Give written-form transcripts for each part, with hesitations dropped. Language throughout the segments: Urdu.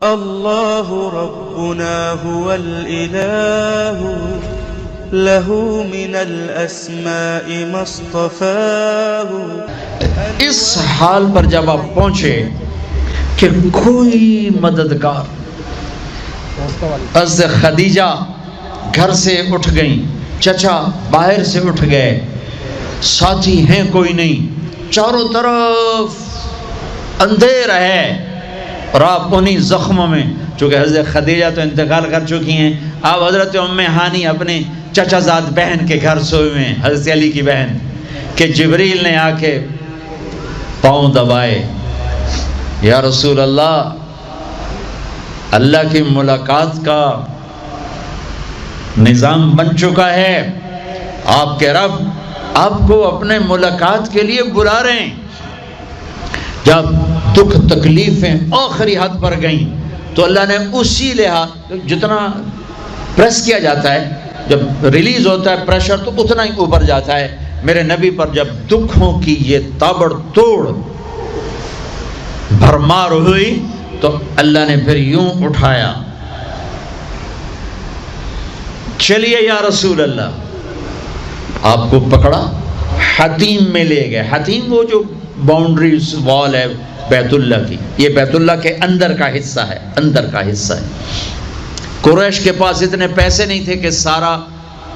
الله ربنا هو الإله له من الأسماء ما اصطفاه. اس حال پر جب آپ پہنچے کہ کوئی مددگار، حضرت خدیجہ گھر سے اٹھ گئیں، چچا باہر سے اٹھ گئے، ساتھی ہیں کوئی نہیں، چاروں طرف اندھیرا ہے، اور آپ انہی زخموں میں، چونکہ حضرت خدیجہ تو انتقال کر چکی ہیں، آپ حضرت ام ہانی اپنے چچا زاد بہن کے گھر سوئے ہوئے ہیں، حضرت علی کی بہن، کہ جبریل نے آ کے پاؤں دبائے، یا رسول اللہ، اللہ کی ملاقات کا نظام بن چکا ہے، آپ کے رب آپ کو اپنے ملاقات کے لیے بلا رہے ہیں. جب دکھ تکلیفیں آخری حد پر گئیں تو اللہ نے اسی لحاظ، جتنا پریس کیا جاتا ہے، جب ریلیز ہوتا ہے پریشر تو اتنا ہی اوپر جاتا ہے. میرے نبی پر جب دکھوں کی یہ تابڑ توڑ بھرمار ہوئی تو اللہ نے پھر یوں اٹھایا، چلیے یا رسول اللہ، آپ کو پکڑا، حتیم میں لے گئے. حتیم وہ جو باؤنڈریز وال ہے بیت اللہ کی، یہ بیت اللہ کے اندر کا حصہ ہے، اندر کا حصہ ہے. قریش کے پاس اتنے پیسے نہیں تھے کہ سارا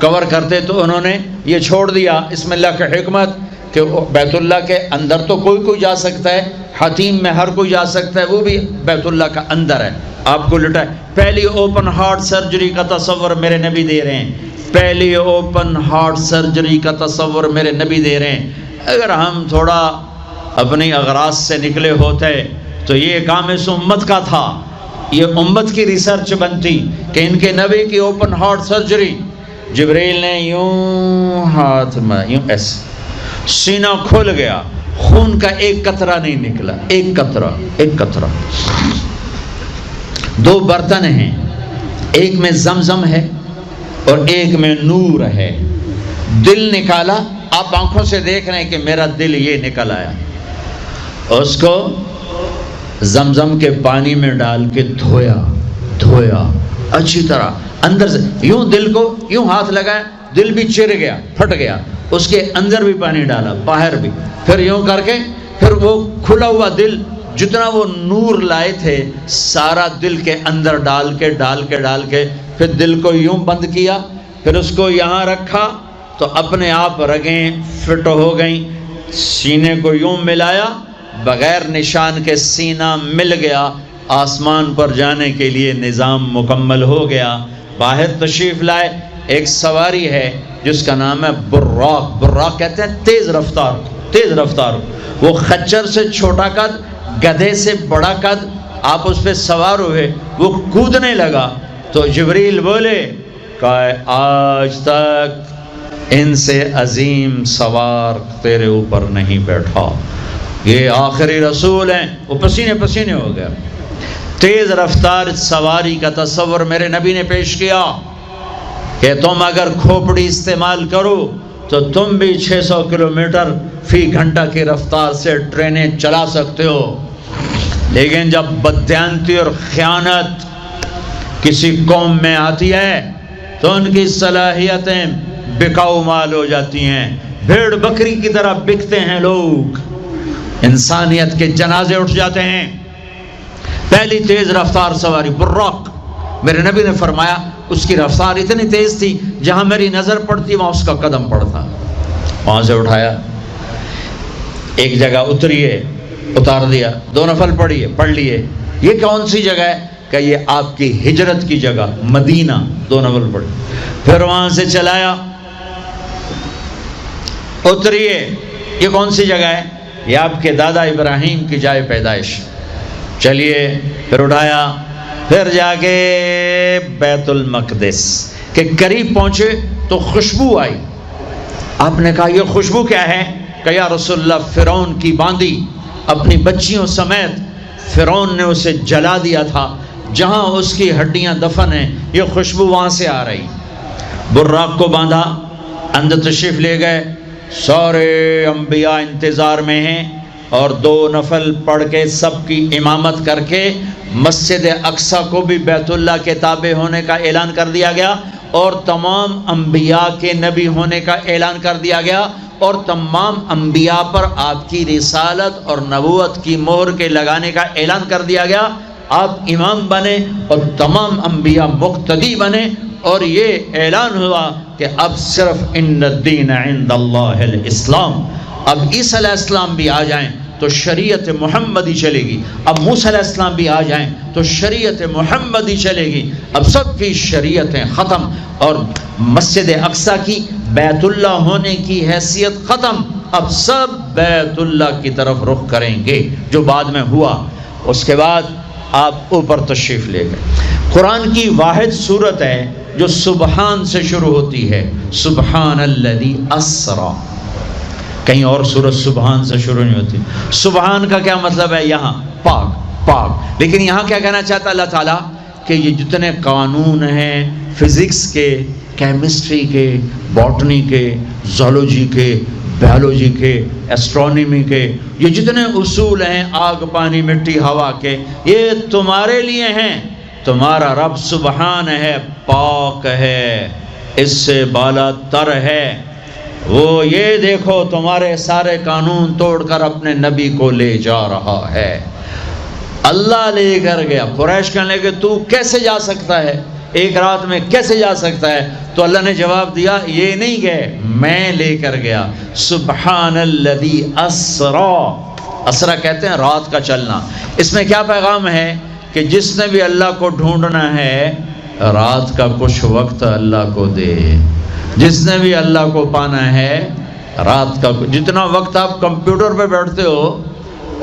کور کرتے، تو انہوں نے یہ چھوڑ دیا. اس میں اللہ کی حکمت کہ بیت اللہ کے اندر تو کوئی جا سکتا ہے، حتیم میں ہر کوئی جا سکتا ہے، وہ بھی بیت اللہ کا اندر ہے. آپ کو لٹائے، پہلی اوپن ہارٹ سرجری کا تصور میرے نبی دے رہے ہیں، پہلی اوپن ہارٹ سرجری کا تصور میرے نبی دے رہے ہیں. اگر ہم تھوڑا اپنی اغراض سے نکلے ہوتے تو یہ کام اس امت کا تھا، یہ امت کی ریسرچ بنتی کہ ان کے نبی کی اوپن ہارٹ سرجری. جبریل نے یوں ہاتھ میں یوں ایسے، سینہ کھل گیا، خون کا ایک قطرہ نہیں نکلا، ایک قطرہ. دو برتن ہیں، ایک میں زمزم ہے اور ایک میں نور ہے. دل نکالا، آپ آنکھوں سے دیکھ رہے ہیں کہ میرا دل یہ نکل آیا. اس کو زمزم کے پانی میں ڈال کے دھویا اچھی طرح اندر سے، یوں دل کو یوں ہاتھ لگایا، دل بھی چر گیا، پھٹ گیا، اس کے اندر بھی پانی ڈالا، باہر بھی، پھر یوں کر کے، پھر وہ کھلا ہوا دل جتنا وہ نور لائے تھے سارا دل کے اندر ڈال کے پھر دل کو یوں بند کیا، پھر اس کو یہاں رکھا تو اپنے آپ رگیں فٹ ہو گئیں. سینے کو یوں ملایا، بغیر نشان کے سینہ مل گیا، آسمان پر جانے کے لیے نظام مکمل ہو گیا. باہر تشریف لائے، ایک سواری ہے جس کا نام ہے براق کہتے ہیں تیز رفتار. وہ خچر سے چھوٹا قد، گدھے سے بڑا قد، آپ اس پہ سوار ہوئے، وہ کودنے لگا تو جبریل بولے کہ آج تک ان سے عظیم سوار تیرے اوپر نہیں بیٹھا، یہ آخری رسول ہیں. وہ پسینے ہو گیا. تیز رفتار سواری کا تصور میرے نبی نے پیش کیا کہ تم اگر کھوپڑی استعمال کرو تو تم بھی 600 کلومیٹر فی گھنٹہ کی رفتار سے ٹرینیں چلا سکتے ہو. لیکن جب بددیانتی اور خیانت کسی قوم میں آتی ہے تو ان کی صلاحیتیں بکاؤ مال ہو جاتی ہیں، بھیڑ بکری کی طرح بکتے ہیں لوگ، انسانیت کے جنازے اٹھ جاتے ہیں. پہلی تیز رفتار سواری براق، میرے نبی نے فرمایا اس کی رفتار اتنی تیز تھی جہاں میری نظر پڑتی وہاں اس کا قدم پڑتا. وہاں سے اٹھایا، ایک جگہ اتار دیا، 2 نفل پڑھ لیے. یہ کون سی جگہ ہے؟ کہ یہ آپ کی ہجرت کی جگہ مدینہ. 2 نفل پڑھ، پھر وہاں سے چلایا، اتریے. یہ کون سی جگہ ہے؟ یہ آپ کے دادا ابراہیم کی جائے پیدائش. چلیے، پھر اٹھایا، پھر جا کے بیت المقدس کے قریب پہنچے تو خوشبو آئی. آپ نے کہا یہ خوشبو کیا ہے؟ کہ یا رسول اللہ، فرعون کی باندی اپنی بچیوں سمیت فرعون نے اسے جلا دیا تھا، جہاں اس کی ہڈیاں دفن ہیں یہ خوشبو وہاں سے آ رہی. براق کو باندھا، اندر تشریف لے گئے، سارے انبیاء انتظار میں ہیں. اور 2 نفل پڑھ کے سب کی امامت کر کے مسجد اقصی کو بھی بیت اللہ کے تابع ہونے کا اعلان کر دیا گیا، اور تمام انبیاء کے نبی ہونے کا اعلان کر دیا گیا، اور تمام انبیاء پر آپ کی رسالت اور نبوت کی مہر کے لگانے کا اعلان کر دیا گیا۔ آپ امام بنے اور تمام انبیاء مقتدی بنے، اور یہ اعلان ہوا کہ اب صرف ان الدین عند اللہ الاسلام۔ اب عیسیٰ علیہ السلام بھی آ جائیں تو شریعت محمدی چلے گی، اب موسیٰ علیہ السلام بھی آ جائیں تو شریعت محمدی چلے گی، اب سب کی شریعتیں ختم، اور مسجد اقصی کی بیت اللہ ہونے کی حیثیت ختم، اب سب بیت اللہ کی طرف رخ کریں گے، جو بعد میں ہوا۔ اس کے بعد آپ اوپر تشریف لے گئے۔ قرآن کی واحد سورت ہے جو سبحان سے شروع ہوتی ہے، سبحان الذی اسری، کہیں اور سورت سبحان سے شروع نہیں ہوتی۔ سبحان کا کیا مطلب ہے؟ یہاں پاک پاک، لیکن یہاں کیا کہنا چاہتا اللہ تعالیٰ کہ یہ جتنے قانون ہیں فزکس کے، کیمسٹری کے، باٹنی کے، زولوجی کے، بیولوجی کے، ایسٹرونومی کے، یہ جتنے اصول ہیں آگ پانی مٹی ہوا کے، یہ تمہارے لیے ہیں۔ تمہارا رب سبحان ہے، پاک ہے، اس سے بالا تر ہے، وہ یہ دیکھو تمہارے سارے قانون توڑ کر اپنے نبی کو لے جا رہا ہے۔ اللہ لے کر گیا۔ قریش کہنے لگے تو کیسے جا سکتا ہے، ایک رات میں کیسے جا سکتا ہے؟ تو اللہ نے جواب دیا یہ نہیں گئے، میں لے کر گیا۔ سبحان الذی اسری، اسرا کہتے ہیں رات کا چلنا۔ اس میں کیا پیغام ہے کہ جس نے بھی اللہ کو ڈھونڈنا ہے رات کا کچھ وقت اللہ کو دے، جس نے بھی اللہ کو پانا ہے رات کا، جتنا وقت آپ کمپیوٹر پہ بیٹھتے ہو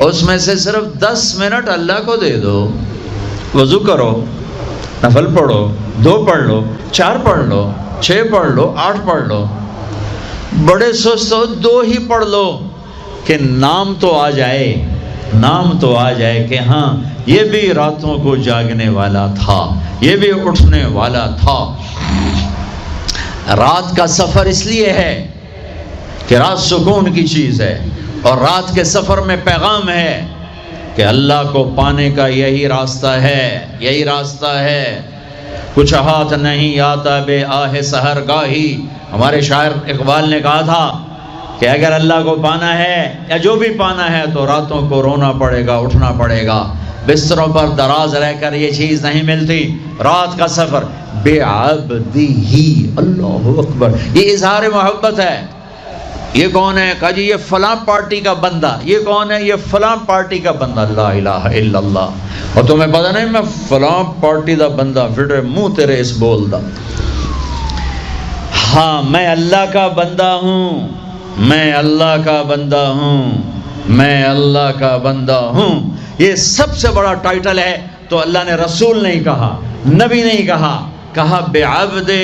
اس میں سے صرف 10 منٹ اللہ کو دے دو۔ وضو کرو، نفل پڑھو، 2 پڑھ لو، 4 پڑھ لو، 6 پڑھ لو، 8 پڑھ لو، بڑے سست ہو 2 ہی پڑھ لو، کہ نام تو آ جائے، نام تو آ جائے کہ ہاں یہ بھی راتوں کو جاگنے والا تھا، یہ بھی اٹھنے والا تھا۔ رات کا سفر اس لیے ہے کہ رات سکون کی چیز ہے، اور رات کے سفر میں پیغام ہے کہ اللہ کو پانے کا یہی راستہ ہے، یہی راستہ ہے۔ کچھ ہاتھ نہیں آتا بے آہ سحر گاہی، ہمارے شاعر اقبال نے کہا تھا کہ اگر اللہ کو پانا ہے یا جو بھی پانا ہے تو راتوں کو رونا پڑے گا، اٹھنا پڑے گا، بستروں پر دراز رہ کر یہ چیز نہیں ملتی۔ رات کا سفر بے عبدی، اللہ اکبر، یہ اظہار محبت ہے۔ یہ کون ہے؟ کہا جی یہ فلاں پارٹی کا بندہ۔ یہ کون ہے؟ یہ فلاں پارٹی کا بندہ۔ لا الہ الا اللہ۔ اور تمہیں پتہ نہیں میں فلاں پارٹی دا بندہ، پھر منہ تیرے اس بول دا، ہاں میں اللہ کا بندہ ہوں، میں اللہ کا بندہ ہوں، میں اللہ کا بندہ ہوں۔ یہ سب سے بڑا ٹائٹل ہے۔ تو اللہ نے رسول نہیں کہا، نبی نہیں کہا، کہا بعبدہ،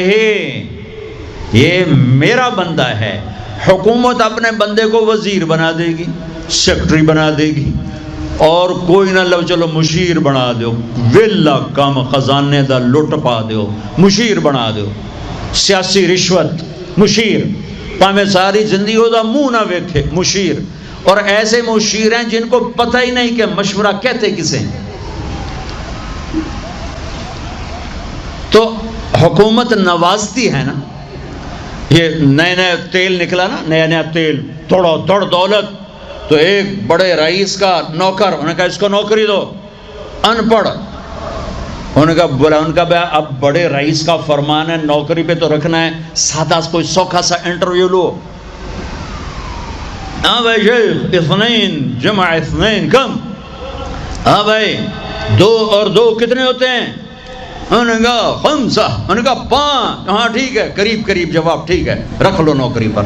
یہ میرا بندہ ہے۔ حکومت اپنے بندے کو وزیر بنا دے گی، سیکٹری بنا دے گی، اور کوئی نہ لو چلو مشیر بنا دو، ویلا کم خزانے دا لٹ پا دو، مشیر بنا دو، سیاسی رشوت، مشیر، پامے ساری زندگی دا منہ نہ ویکھے، مشیر۔ اور ایسے مشیر ہیں جن کو پتہ ہی نہیں کہ مشورہ کہتے کسے۔ تو حکومت نوازتی ہے نا، یہ نئے نئے تیل نکلا نا، نیا نیا تیل، تھوڑا دوڑ دولت، تو ایک بڑے رئیس کا نوکر، انہوں نے کہا اس کو نوکری دو، ان پڑھ، انہوں نے کہا بولا، ان کا اب بڑے رئیس کا فرمان ہے نوکری پہ تو رکھنا ہے، سادہ کوئی سوکھا سا انٹرویو لو۔ ہاں بھائی شیخ، 2 جمع 2 کم؟ ہاں بھائی 2 اور 2 کتنے ہوتے ہیں؟ انہوں نے کہا 5۔ انہوں نے کہا 5۔ ہاں ٹھیک ہے، قریب قریب جواب، ٹھیک ہے رکھ لو نوکری پر،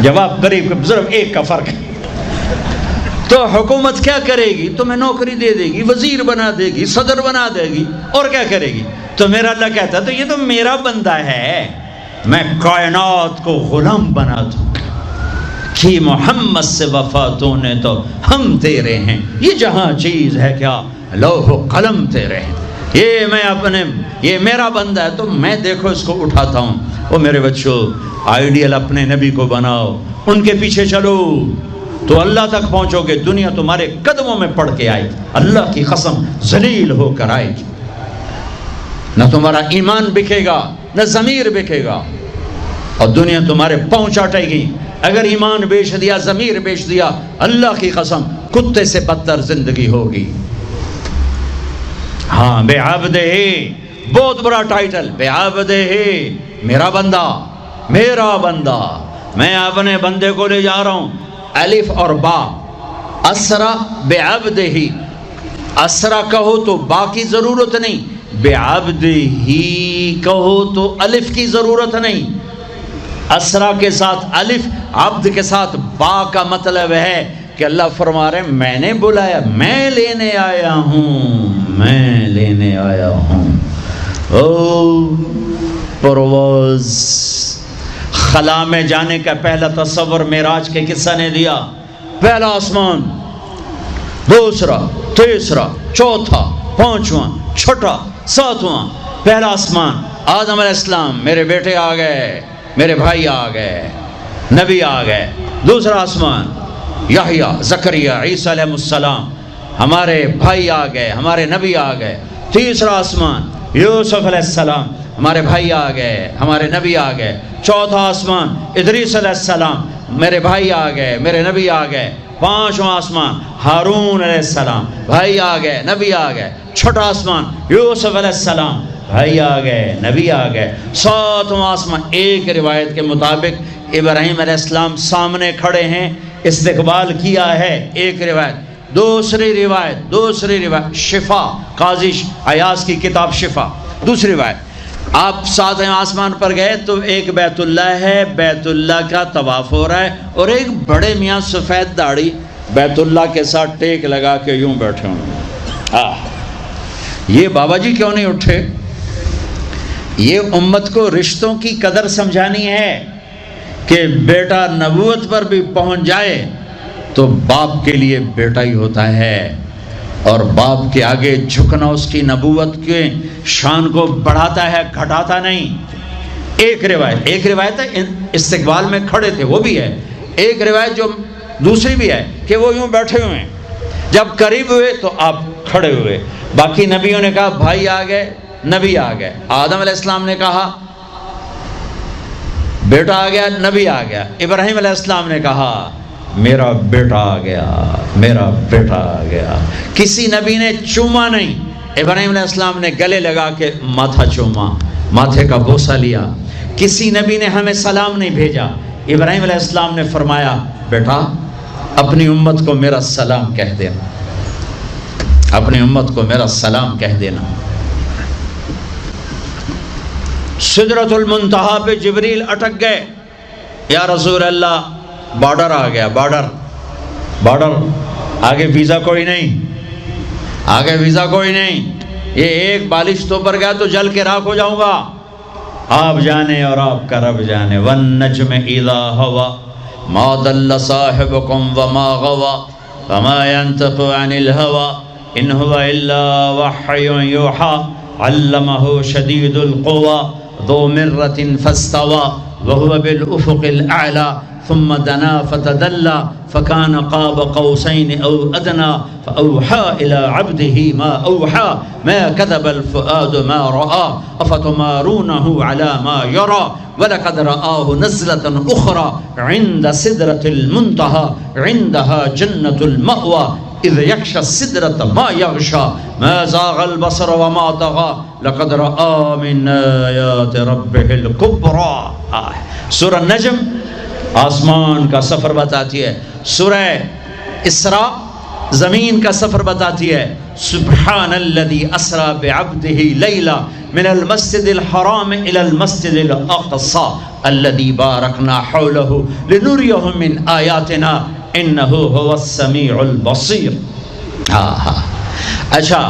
جواب قریب، صرف 1 کا فرق ہے۔ تو حکومت کیا کرے گی؟ تمہیں نوکری دے دے گی، وزیر بنا دے گی، صدر بنا دے گی، اور کیا کرے گی؟ تو میرا اللہ کہتا ہے تو یہ تو میرا بندہ ہے، میں کائنات کو غلام بنا دوں کہ محمد سے وفاتوں نے تو ہم تیرے ہیں، یہ جہاں چیز ہے کیا لوح و قلم تیرے ہیں، یہ میں اپنے، یہ میرا بندہ ہے تو میں دیکھو اس کو اٹھاتا ہوں۔ وہ میرے بچوں، آئیڈیل اپنے نبی کو بناؤ، ان کے پیچھے چلو، تو اللہ تک پہنچو گے، دنیا تمہارے قدموں میں پڑ کے آئے، اللہ کی قسم ذلیل ہو کر آئے گی، نہ تمہارا ایمان بکے گا نہ ضمیر بکے گا، اور دنیا تمہارے پاؤں چاٹے گی۔ اگر ایمان بیچ دیا، ضمیر بیچ دیا، اللہ کی قسم کتے سے بدتر زندگی ہوگی۔ ہاں، بے عبدہ، بہت بڑا ٹائٹل، بے عبدہ، میرا بندہ، میرا بندہ، میں اپنے بندے کو لے جا رہا ہوں۔ الف اور با، اسرا بے عبدہ، اسرا کہو تو با کی ضرورت نہیں، بے عبدہ کہو تو الف کی ضرورت نہیں۔ اسرا کے ساتھ الف، عبد کے ساتھ با کا مطلب ہے کہ اللہ فرما رہے ہیں میں نے بلایا، میں لینے آیا ہوں، میں لینے آیا ہوں۔ او پرواز، خلا میں جانے کا پہلا تصور معراج کے قصہ نے دیا۔ پہلا آسمان، دوسرا، تیسرا، چوتھا، پانچواں، چھٹا، ساتواں۔ پہلا آسمان، آدم علیہ السلام، میرے بیٹے آ گئے، میرے بھائی آ گئے، نبی آ گئے۔ دوسرا آسمان، یحییٰ، زکریا، عیسیٰ علیہ السلام، ہمارے بھائی آ گئے، ہمارے نبی آ گئے۔ تیسرا آسمان، یوسف علیہ السلام، ہمارے بھائی آ گئے، ہمارے نبی آ گئے۔ چوتھا آسمان، ادریس علیہ السلام، میرے بھائی آ گئے، میرے نبی آ گئے۔ پانچواں آسمان، ہارون علیہ السلام، بھائی آ گئے، نبی آ گئے۔ چھٹا آسمان، یوسف علیہ السلام، بھائی آ گئے، نبی آ گئے۔ ساتواں آسمان، ایک روایت کے مطابق ابراہیم علیہ السلام سامنے کھڑے ہیں، استقبال کیا ہے، ایک روایت۔ دوسری روایت شفا، قاضی ایاز کی کتاب شفا، دوسری روایت، آپ ساتویں آسمان پر گئے تو ایک بیت اللہ ہے، بیت اللہ کا طواف ہو رہا ہے، اور ایک بڑے میاں سفید داڑھی بیت اللہ کے ساتھ ٹیک لگا کے یوں بیٹھے ہوں۔ یہ بابا جی کیوں نہیں اٹھے؟ یہ امت کو رشتوں کی قدر سمجھانی ہے کہ بیٹا نبوت پر بھی پہنچ جائے تو باپ کے لیے بیٹا ہی ہوتا ہے، اور باپ کے آگے جھکنا اس کی نبوت کے شان کو بڑھاتا ہے، گھٹاتا نہیں۔ ایک روایت ہے استقبال میں کھڑے تھے، وہ بھی ہے۔ ایک روایت جو دوسری بھی ہے کہ وہ یوں بیٹھے ہوئے ہیں، جب قریب ہوئے تو آپ کھڑے ہوئے۔ باقی نبیوں نے کہا بھائی آ گئے، نبی آ گئے۔ آدم علیہ السلام نے کہا بیٹا آ گیا، نبی آ گیا۔ ابراہیم علیہ السلام نے کہا میرا بیٹا آ گیا، میرا بیٹا آ گیا۔ کسی نبی نے چوما نہیں، ابراہیم علیہ السلام نے گلے لگا کے ماتھا چوما، ماتھے کا بوسہ لیا۔ کسی نبی نے ہمیں سلام نہیں بھیجا، ابراہیم علیہ السلام نے فرمایا بیٹا اپنی امت کو میرا سلام کہہ دینا، اپنی امت کو میرا سلام کہہ دینا۔ سدرۃ المنتہا پہ جبریل اٹک گئے، یا رسول اللہ بارڈر آ گیا، بارڈر، آگے ویزا کوئی نہیں، آگے ویزا کوئی نہیں، یہ ایک بالش تو پر گیا تو جل کے راکھ ہو جاؤں گا۔ آپ جانے اور آپ کا رب جانے۔ والنجم اذا ہوا ما ضل صاحبکم وما غوا وما ينطق عن الهوى ان هو الا وحی یوحى علمه شدید القوى ذو مرة فاستوى وهو بالافق الاعلى ثم دنا فتدلى فكان قاب قوسين او ادنى فاوحى الى عبده ما اوحى ما كذب الفؤاد ما راى افتمارونه على ما يرى ولقد رآه نزلة اخرى عند سدرة المنتهى عندها جنة المأوى اذ يغشى السدرة ما يغشى ما زاغ البصر وما طغى لقد رآ من آيات ربه الكبرى۔ سورہ نجم آسمان کا سفر بتاتی ہے، سورہ اسراء زمین کا سفر بتاتی ہے۔ سبحان الذي اسرا بعبده لیلا من المسجد الحرام الى المسجد الاقصى الذي باركنا حوله لنريه من آیاتنا انه هو السمیع البصیر۔ اچھا،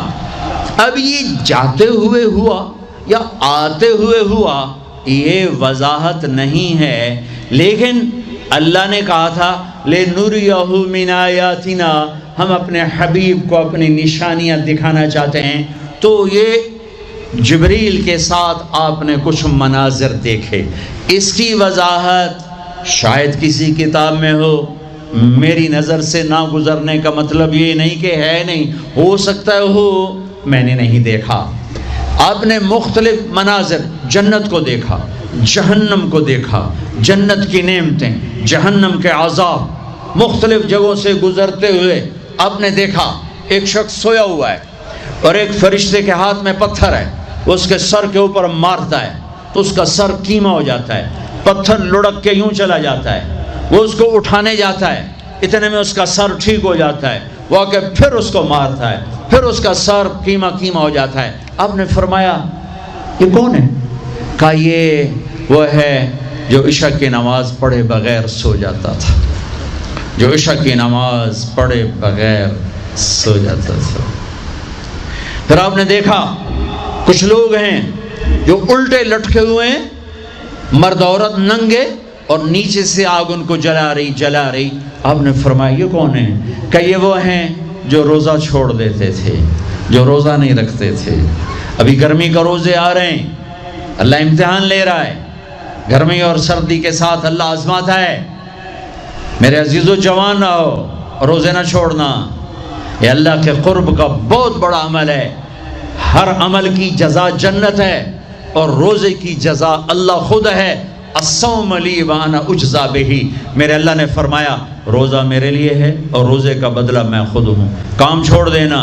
اب یہ جاتے ہوئے ہوا یا آتے ہوئے ہوا یہ وضاحت نہیں ہے، لیکن اللہ نے کہا تھا لِنُرِيَهُ مِنْ آیاتنا، ہم اپنے حبیب کو اپنی نشانیاں دکھانا چاہتے ہیں۔ تو یہ جبریل کے ساتھ آپ نے کچھ مناظر دیکھے، اس کی وضاحت شاید کسی کتاب میں ہو، میری نظر سے نہ گزرنے کا مطلب یہ نہیں کہ ہے نہیں، ہو سکتا ہے ہو، میں نے نہیں دیکھا۔ آپ نے مختلف مناظر، جنت کو دیکھا، جہنم کو دیکھا، جنت کی نعمتیں، جہنم کے عذاب، مختلف جگہوں سے گزرتے ہوئے آپ نے دیکھا ایک شخص سویا ہوا ہے اور ایک فرشتے کے ہاتھ میں پتھر ہے، وہ اس کے سر کے اوپر مارتا ہے تو اس کا سر کیما ہو جاتا ہے، پتھر لڑک کے یوں چلا جاتا ہے، وہ اس کو اٹھانے جاتا ہے، اتنے میں اس کا سر ٹھیک ہو جاتا ہے، وہ آ کے پھر اس کو مارتا ہے، پھر اس کا سر کیما ہو جاتا ہے۔ آپ نے فرمایا یہ کون ہے؟ کہا یہ وہ ہے جو عشاء کی نماز پڑھے بغیر سو جاتا تھا، جو عشاء کی نماز پڑھے بغیر سو جاتا تھا۔ پھر آپ نے دیکھا کچھ لوگ ہیں جو الٹے لٹکے ہوئے ہیں، مرد عورت ننگے، اور نیچے سے آگ ان کو جلا رہی۔ آپ نے فرمایا یہ کون ہے؟ کہ یہ وہ ہیں جو روزہ چھوڑ دیتے تھے، جو روزہ نہیں رکھتے تھے۔ ابھی گرمی کا روزے آ رہے ہیں، اللہ امتحان لے رہا ہے، گرمی اور سردی کے ساتھ اللہ آزماتا ہے۔ میرے عزیزو جوان رہو، روزے نہ چھوڑنا، یہ اللہ کے قرب کا بہت بڑا عمل ہے۔ ہر عمل کی جزا جنت ہے اور روزے کی جزا اللہ خود ہے۔ الصوم لی وانا اجزا بہی، میرے اللہ نے فرمایا روزہ میرے لیے ہے اور روزے کا بدلہ میں خود ہوں۔ کام چھوڑ دینا،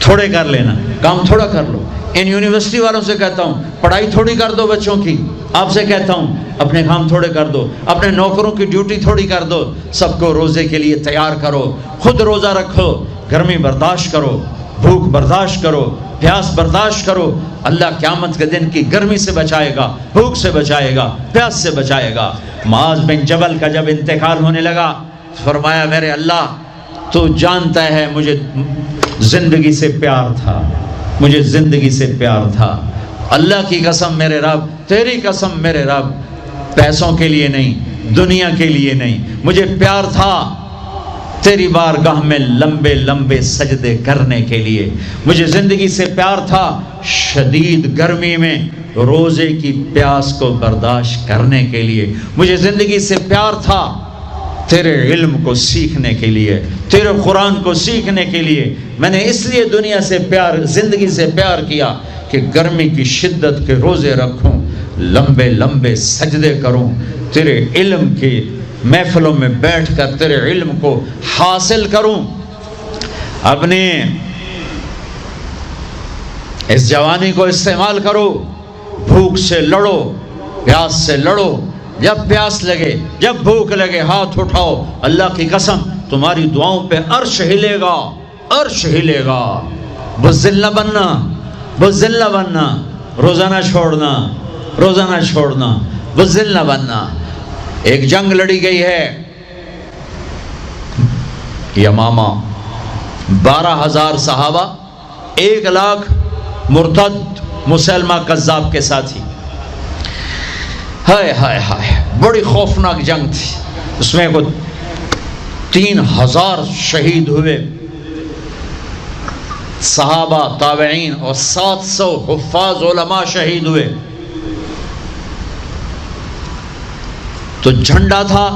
تھوڑے کر لینا، کام تھوڑا کر لو۔ ان یونیورسٹی والوں سے کہتا ہوں پڑھائی تھوڑی کر دو بچوں کی، آپ سے کہتا ہوں اپنے کام تھوڑے کر دو، اپنے نوکروں کی ڈیوٹی تھوڑی کر دو، سب کو روزے کے لیے تیار کرو، خود روزہ رکھو، گرمی برداشت کرو، بھوک برداشت کرو، پیاس برداشت کرو۔ اللہ قیامت کے دن کی گرمی سے بچائے گا، بھوک سے بچائے گا، پیاس سے بچائے گا۔ معاذ بن جبل کا جب انتقال ہونے لگا، فرمایا میرے اللہ تو جانتا ہے مجھے زندگی سے پیار تھا، مجھے زندگی سے پیار تھا، اللہ کی قسم میرے رب، تیری قسم میرے رب، پیسوں کے لیے نہیں، دنیا کے لیے نہیں، مجھے پیار تھا تیری بارگاہ میں لمبے لمبے سجدے کرنے کے لیے، مجھے زندگی سے پیار تھا شدید گرمی میں روزے کی پیاس کو برداشت کرنے کے لیے، مجھے زندگی سے پیار تھا تیرے علم کو سیکھنے کے لیے، تیرے قرآن کو سیکھنے کے لیے۔ میں نے اس لیے دنیا سے پیار، زندگی سے پیار کیا کہ گرمی کی شدت کے روزے رکھوں، لمبے لمبے سجدے کروں، تیرے علم کی محفلوں میں بیٹھ کر تیرے علم کو حاصل کروں۔ اپنے اس جوانی کو استعمال کرو، بھوک سے لڑو، پیاس سے لڑو، جب پیاس لگے، جب بھوک لگے ہاتھ اٹھاؤ، اللہ کی قسم تمہاری دعاؤں پہ عرش ہلے گا، عرش ہلے گا۔ بزدل نہ بننا، بزدل نہ بننا، روزہ نہ چھوڑنا، روزہ نہ چھوڑنا، بزدل نہ بننا۔ ایک جنگ لڑی گئی ہے یمامہ، 12,000 صحابہ، 1,00,000 مرتد مسلمہ کذاب کے ساتھی۔ ہائے ہائے ہائے، بڑی خوفناک جنگ تھی، اس میں کو 3,000 شہید ہوئے، صحابہ، تابعین اور 700 حفاظ علماء شہید ہوئے۔ تو جھنڈا تھا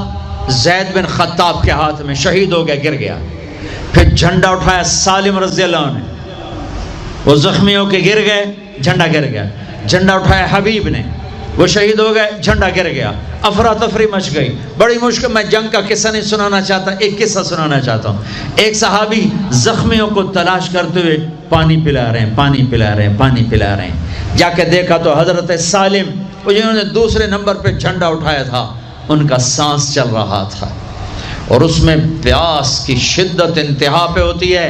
زید بن خطاب کے ہاتھ میں، شہید ہو گیا، گر گیا۔ پھر جھنڈا اٹھایا سالم رضی اللہ عنہ نے، وہ زخمی ہو کے گر گئے، جھنڈا گر گیا۔ جھنڈا اٹھایا حبیب نے، وہ شہید ہو گئے، جھنڈا گر گیا۔ افراتفری مچ گئی، بڑی مشکل۔ میں جنگ کا قصہ نہیں سنانا چاہتا، ایک قصہ سنانا چاہتا ہوں۔ ایک صحابی زخمیوں کو تلاش کرتے ہوئے پانی پلا رہے ہیں، پانی پلا رہے ہیں، پانی پلا رہے ہیں۔ جا کے دیکھا تو حضرت سالم، وہ جنہوں نے دوسرے نمبر پہ جھنڈا اٹھایا تھا، ان کا سانس چل رہا تھا اور اس میں پیاس کی شدت انتہا پہ ہوتی ہے۔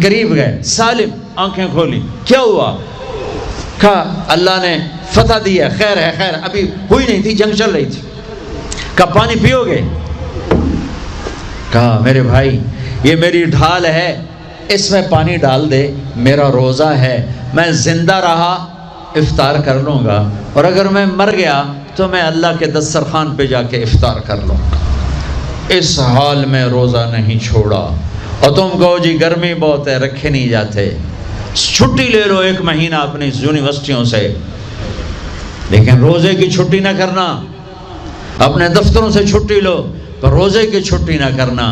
قریب گئے، سالم آنکھیں کھولی، کیا ہوا؟ کہا اللہ نے فتح دی ہے، خیر ہے، خیر ابھی ہوئی نہیں تھی، جنگ چل رہی تھی۔ کہا پانی پیو گے؟ کہا میرے بھائی یہ میری ڈھال ہے، اس میں پانی ڈال دے، میرا روزہ ہے، میں زندہ رہا افطار کر لوں گا، اور اگر میں مر گیا تو میں اللہ کے دسترخوان پہ جا کے افطار کر لوں گا۔ اس حال میں روزہ نہیں چھوڑا۔ اور تم کہو جی گرمی بہت ہے، رکھے نہیں جاتے، چھٹی لے لو 1 مہینہ اپنی یونیورسٹیوں سے، لیکن روزے کی چھٹی نہ کرنا۔ اپنے دفتروں سے چھٹی لو، تو روزے کی چھٹی نہ کرنا.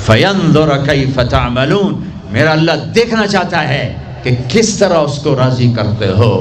فَيَنْظُرَ كَيْفَ تَعْمَلُونَ, میرا اللہ دیکھنا چاہتا ہے کہ کس طرح اس کو راضی کرتے ہو.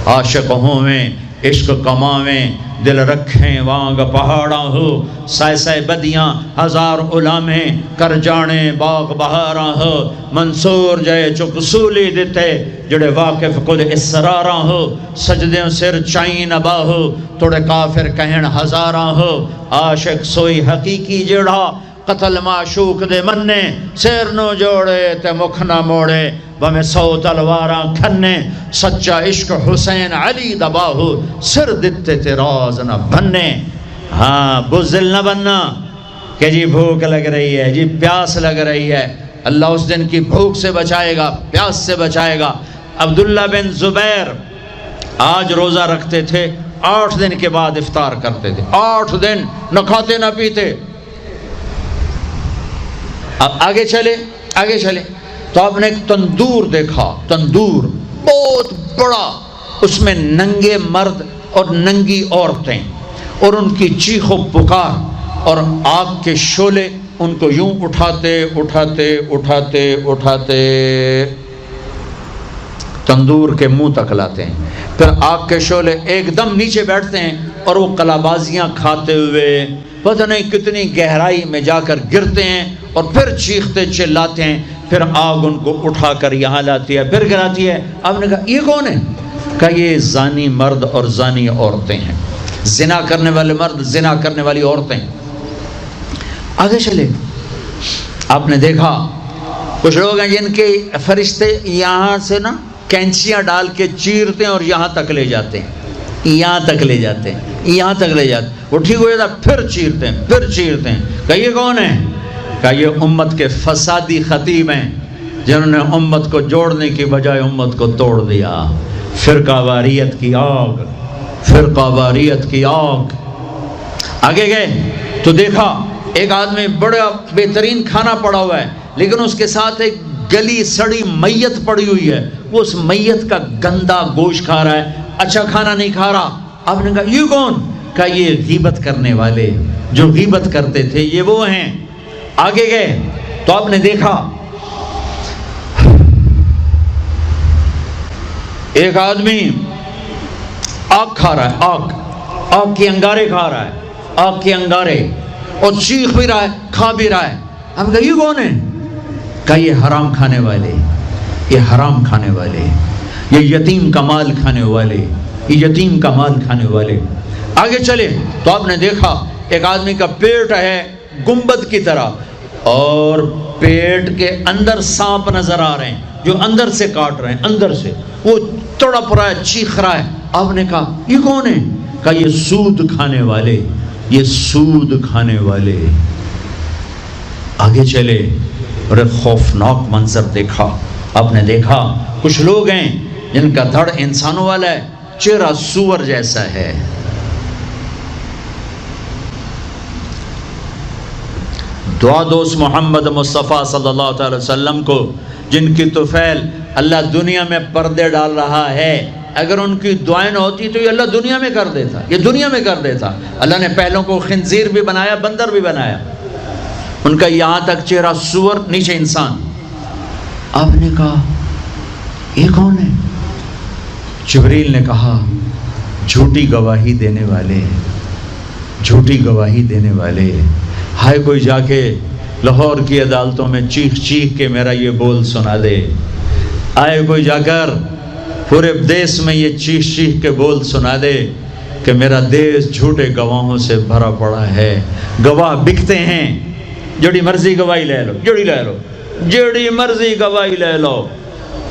عاشق ہوویں عشق کماویں دل رکھیں وانگ پہاڑاں ہو, سائے سائے بدیاں ہزار علامیں کر جانے باغ بہاراں ہو. منصور جائے چک سولی دیتے جڑے واقف کل اسراراں ہو. سجدیں سر چائیں نبا ہو توڑے کافر کہن ہزاراں ہو. عاشق سوئی حقیقی جڑا قتل معشوق دے مننے, سیر نو جوڑے تے مکھ نہ موڑے بمیں 100 تلواراں کھنے. سچا عشق حسین علی دباہو, سر دتے تے راز نہ بننے. ہاں بزدل نہ بننا کہ جی بھوک لگ رہی ہے, جی پیاس لگ رہی ہے. اللہ اس دن کی بھوک سے بچائے گا, پیاس سے بچائے گا. عبداللہ بن زبیر آج روزہ رکھتے تھے, 8 دن کے بعد افطار کرتے تھے. 8 دن نہ کھاتے نہ پیتے. اب آگے چلے تو آپ نے ایک تندور دیکھا. تندور بہت بڑا, اس میں ننگے مرد اور ننگی عورتیں اور ان کی چیخ و پکار اور آگ کے شعلے ان کو یوں اٹھاتے تندور کے منہ تک لاتے ہیں. پھر آگ کے شعلے ایک دم نیچے بیٹھتے ہیں اور وہ کلابازیاں کھاتے ہوئے پتہ نہیں کتنی گہرائی میں جا کر گرتے ہیں اور پھر چیختے چلاتے ہیں. پھر آگ ان کو اٹھا کر یہاں لاتی ہے, پھر گراتی ہے. آپ نے کہا یہ کون ہے؟ کہا یہ زانی مرد اور زانی عورتیں ہیں, زنا کرنے والے مرد, زنا کرنے والی عورتیں. آگے چلے, آپ نے دیکھا کچھ لوگ ہیں جن کے فرشتے یہاں سے نا کینچیاں ڈال کے چیرتے ہیں اور یہاں تک لے جاتے ہیں, یہاں تک لے جاتے ہیں. وہ ٹھیک ہو جاتا پھر چیرتے ہیں. کہ یہ کون ہے؟ کہ یہ امت کے فسادی خطیب ہیں جنہوں نے امت کو جوڑنے کی بجائے امت کو توڑ دیا. فرقہ واریت کی آگ. آگے گئے تو دیکھا ایک آدمی بڑا بہترین کھانا پڑا ہوا ہے, لیکن اس کے ساتھ ایک گلی سڑی میت پڑی ہوئی ہے. وہ اس میت کا گندا گوشت کھا رہا ہے, اچھا کھانا نہیں کھا رہا. آپ نے کہا یہ کون؟ کہا یہ غیبت کرنے والے جو غیبت کرتے تھے, یہ وہ ہیں. آگے گئے تو آپ نے دیکھا ایک آدمی آگ کھا رہا ہے, آگ کے انگارے کھا رہا ہے, آگ کے انگارے, اور چیخ بھی رہا ہے, کھا بھی رہا ہے. ہم کہا یہ کون ہے؟ کہا یہ حرام کھانے والے, یہ یتیم کا مال کھانے والے. آگے چلے تو آپ نے دیکھا ایک آدمی کا پیٹ ہے گنبد کی طرح, اور پیٹ کے اندر سانپ نظر آ رہے ہیں جو اندر سے کاٹ رہے ہیں, اندر سے وہ تڑپ رہا ہے, چیخ رہا ہے. آپ نے کہا یہ کون ہے؟ کہا یہ سود کھانے والے. آگے چلے اور ایک خوفناک منظر دیکھا. آپ نے دیکھا کچھ لوگ ہیں جن کا دھڑ انسانوں والا ہے, چہرہ سور جیسا ہے. دعا دوست محمد مصطفیٰ صلی اللہ تعالی وسلم کو, جن کی طفیل اللہ دنیا میں پردے ڈال رہا ہے. اگر ان کی دعائیں نہ ہوتی تو یہ اللہ دنیا میں کر دیتا. اللہ نے پہلوں کو خنزیر بھی بنایا, بندر بھی بنایا. ان کا یہاں تک چہرہ سور, نیچے انسان. آپ نے کہا یہ کون ہے؟ جبریل نے کہا جھوٹی گواہی دینے والے. ہائے کوئی جا کے لاہور کی عدالتوں میں چیخ کے میرا یہ بول سنا دے. آئے کوئی جا کر پورے دیس میں یہ چیخ کے بول سنا دے کہ میرا دیس جھوٹے گواہوں سے بھرا پڑا ہے. گواہ بکتے ہیں, جڑی مرضی گواہی لے لو,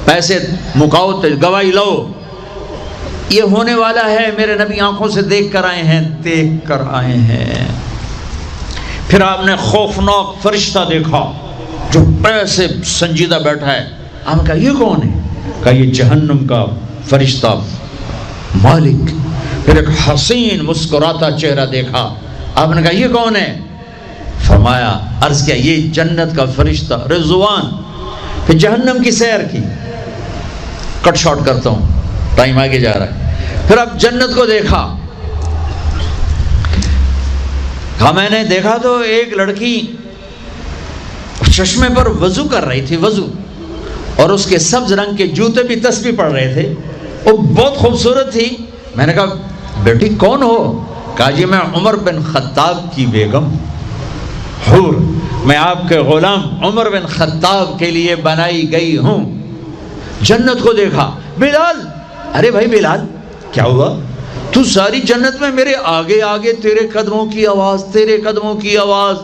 پیسے مکاؤ گواہی لو. یہ ہونے والا ہے. میرے نبی آنکھوں سے دیکھ کر آئے ہیں. پھر آپ نے خوفناک فرشتہ دیکھا جو ایسے سنجیدہ بیٹھا ہے. ہم کہا یہ کون ہے؟ کہا یہ جہنم کا فرشتہ مالک. پھر ایک حسین مسکراتا چہرہ دیکھا. آپ نے کہا یہ کون ہے؟ فرمایا, عرض کیا یہ جنت کا فرشتہ رضوان. پھر جہنم کی سیر کی. کٹ شارٹ کرتا ہوں, ٹائم آگے جا رہا ہے. پھر اب جنت کو دیکھا. کہا میں نے دیکھا تو ایک لڑکی چشمے پر وضو کر رہی تھی، وضو، اور اس کے سبز رنگ کے جوتے بھی تسبیح پڑھ رہے تھے، وہ بہت خوبصورت تھی۔ میں نے کہا بیٹی کون ہو؟ کہا جی میں عمر بن خطاب کی بیگم حور، میں آپ کے غلام عمر بن خطاب کے لیے بنائی گئی ہوں۔ جنت کو دیکھا، بلال، ارے بھائی بلال کیا ہوا؟ تو ساری جنت میں میرے آگے آگے، تیرے قدموں کی آواز، تیرے قدموں کی آواز،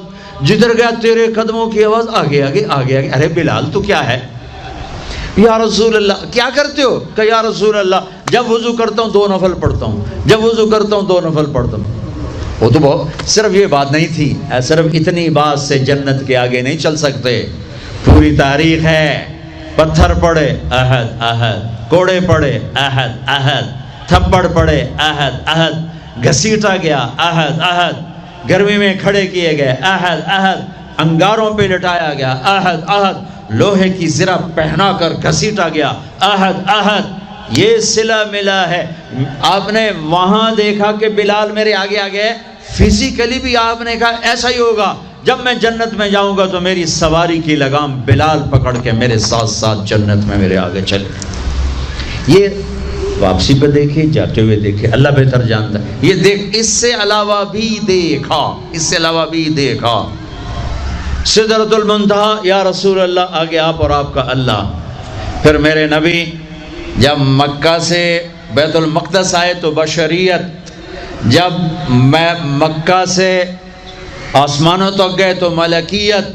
جدھر گیا تیرے قدموں کی آواز، آگے آگے آگے آگے۔ ارے بلال تو کیا ہے؟ یا رسول اللہ کیا کرتے ہو؟ کہ یا رسول اللہ جب وضو کرتا ہوں 2 نفل پڑھتا ہوں، جب وضو کرتا ہوں 2 نفل پڑھتا ہوں۔ وہ تو بہت صرف یہ بات نہیں تھی، صرف اتنی بات سے جنت کے آگے نہیں چل سکتے، پوری تاریخ ہے۔ پتھر پڑے احد احد، کوڑے پڑے احد احد، تھپڑ پڑے احد احد، گھسیٹا گیا احد احد، گرمی میں کھڑے کیے گئے احد احد، انگاروں پہ لٹایا گیا احد احد، لوہے کی زرہ پہنا کر گھسیٹا گیا احد احد۔ یہ صلہ ملا ہے۔ آپ نے وہاں دیکھا کہ بلال میرے آگے آگے ہے، فزیکلی بھی آپ نے کہا ایسا ہی ہوگا، جب میں جنت میں جاؤں گا تو میری سواری کی لگام بلال پکڑ کے میرے ساتھ ساتھ جنت میں میرے آگے چلے۔ یہ واپسی پہ دیکھے، جاتے ہوئے دیکھے، اللہ بہتر جانتا ہے۔ یہ دیکھ، اس سے علاوہ بھی دیکھا، اس سے علاوہ بھی دیکھا۔ سدرۃ المنتہا، یا رسول اللہ آگے آپ اور آپ کا اللہ۔ پھر میرے نبی جب مکہ سے بیت المقدس آئے تو بشریت، جب میں مکہ سے آسمانوں تک گئے تو ملکیت،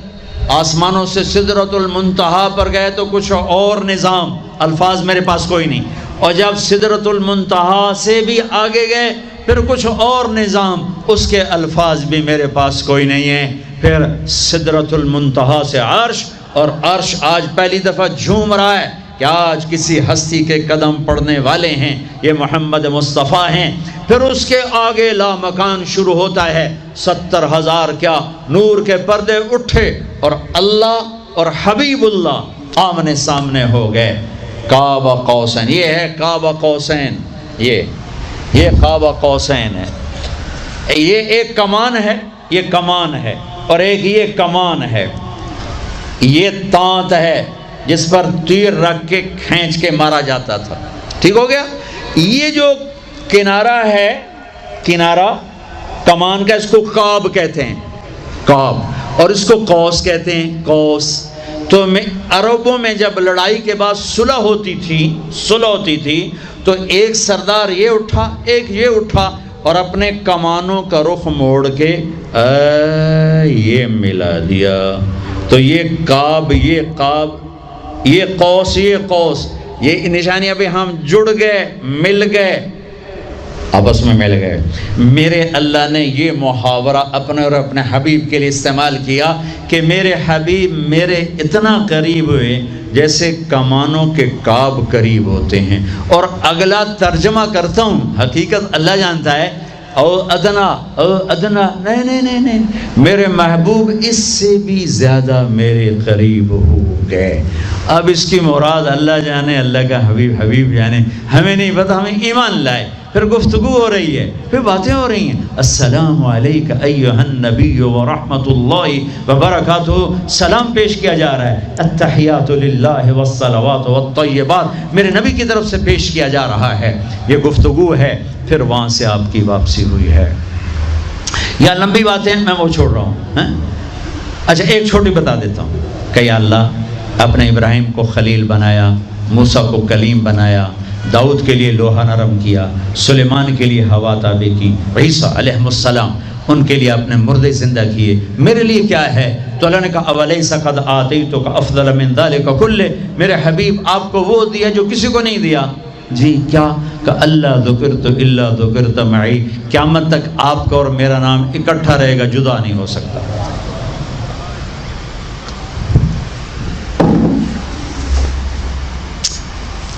آسمانوں سے سدرۃ المنتہا پر گئے تو کچھ اور نظام، الفاظ میرے پاس کوئی نہیں، اور جب سدرۃ المنتہا سے بھی آگے گئے پھر کچھ اور نظام، اس کے الفاظ بھی میرے پاس کوئی نہیں ہے۔ پھر سدرۃ المنتہا سے عرش، اور عرش آج پہلی دفعہ جھوم رہا ہے کہ آج کسی ہستی کے قدم پڑنے والے ہیں، یہ محمد مصطفیٰ ہیں۔ پھر اس کے آگے لا مکان شروع ہوتا ہے، 70,000 کیا نور کے پردے اٹھے، اور اللہ اور حبیب اللہ آمنے سامنے ہو گئے۔ قاب قوسین، یہ ہے قاب قوسین، یہ قاب قوسین ہے۔ یہ ایک کمان ہے، یہ کمان ہے، اور ایک یہ کمان ہے، یہ تانت ہے جس پر تیر رکھ کے کھینچ کے مارا جاتا تھا۔ ٹھیک ہو گیا؟ یہ جو کنارہ ہے، کنارہ کمان کا، اس کو قاب کہتے ہیں، قاب، اور اس کو قوس کہتے ہیں، قوس۔ تو عربوں میں جب لڑائی کے بعد صلح ہوتی تھی تو ایک سردار یہ اٹھا، ایک یہ اٹھا، اور اپنے کمانوں کا رخ موڑ کے یہ ملا دیا، تو یہ قاب، یہ قاب، یہ قوس، یہ قوس، یہ نشانیاں بھی ہم جڑ گئے، مل گئے، آپس میں مل گئے۔ میرے اللہ نے یہ محاورہ اپنے اور اپنے حبیب کے لیے استعمال کیا کہ میرے حبیب میرے اتنا قریب ہوئے جیسے کمانوں کے قاب قریب ہوتے ہیں۔ اور اگلا ترجمہ کرتا ہوں، حقیقت اللہ جانتا ہے، او ادنا، او ادنا، نہیں، میرے محبوب اس سے بھی زیادہ میرے قریب ہو گئے۔ اب اس کی مراد اللہ جانے، اللہ کا حبیب جانے، ہمیں نہیں پتہ، ہمیں ایمان لائے۔ پھر گفتگو ہو رہی ہے، پھر باتیں ہو رہی ہیں، السلام علیک ایھا النبی ورحمۃ اللہ وبرکاتہ، سلام پیش کیا جا رہا ہے، التحیات للہ والصلوات والطیبات میرے نبی کی طرف سے پیش کیا جا رہا ہے، یہ گفتگو ہے۔ پھر وہاں سے آپ کی واپسی ہوئی ہے۔ یا لمبی باتیں میں وہ چھوڑ رہا ہوں۔ اچھا ایک چھوٹی بتا دیتا ہوں کہ یا اللہ اپنے ابراہیم کو خلیل بنایا، موسیٰ کو کلیم بنایا، داؤد کے لیے لوہا نرم کیا، سلیمان کے لیے ہوا تابع کی، عیسیٰ علیہ السلام ان کے لیے اپنے مردے زندہ کیے، میرے لیے کیا ہے؟ تو اللہ نے کہا اولیس قد آتیتک افضل من ذلک کلہ، میرے حبیب آپ کو وہ دیا جو کسی کو نہیں دیا۔ جی کیا؟ کہ اللہ ذکرت الا ذکرت معی، قیامت تک آپ کا اور میرا نام اکٹھا رہے گا، جدا نہیں ہو سکتا۔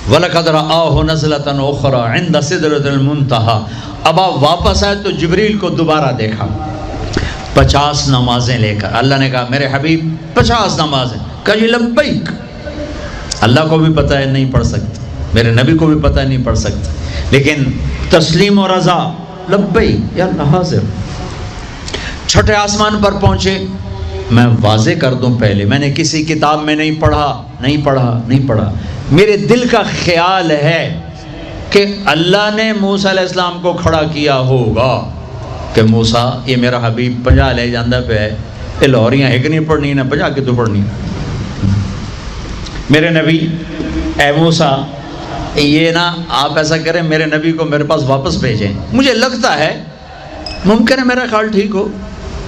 وَلَقَدْ رَآهُ نَزْلَةً أُخْرَى عِنْدَ سِدْرَةِ الْمُنْتَهَى، اب آپ واپس آئے تو جبریل کو دوبارہ دیکھا، 50 نمازیں لے کر۔ اللہ نے کہا میرے حبیب 50 نمازیں، کہا جی لبیک۔ اللہ کو بھی پتہ ہے نہیں پڑھ سکتے، میرے نبی کو بھی پتہ ہے نہیں پڑھ سکتے، لیکن تسلیم و رضا، لبیک یا اللہ حاضر۔ چھٹے آسمان پر پہنچے. میں واضح کر دوں پہلے، میں نے کسی کتاب میں نہیں پڑھا. میرے دل کا خیال ہے کہ اللہ نے موسیٰ علیہ السلام کو کھڑا کیا ہوگا کہ موسیٰ یہ میرا حبیب 50 لے جاندہ پہ ہے، یہ لاہوریاں ایک نہیں پڑھنی نہ 50 کے تو پڑھنی. میرے نبی اے موسیٰ یہ نا آپ ایسا کریں، میرے نبی کو میرے پاس واپس بھیجیں. مجھے لگتا ہے ممکن ہے میرا خیال ٹھیک ہو،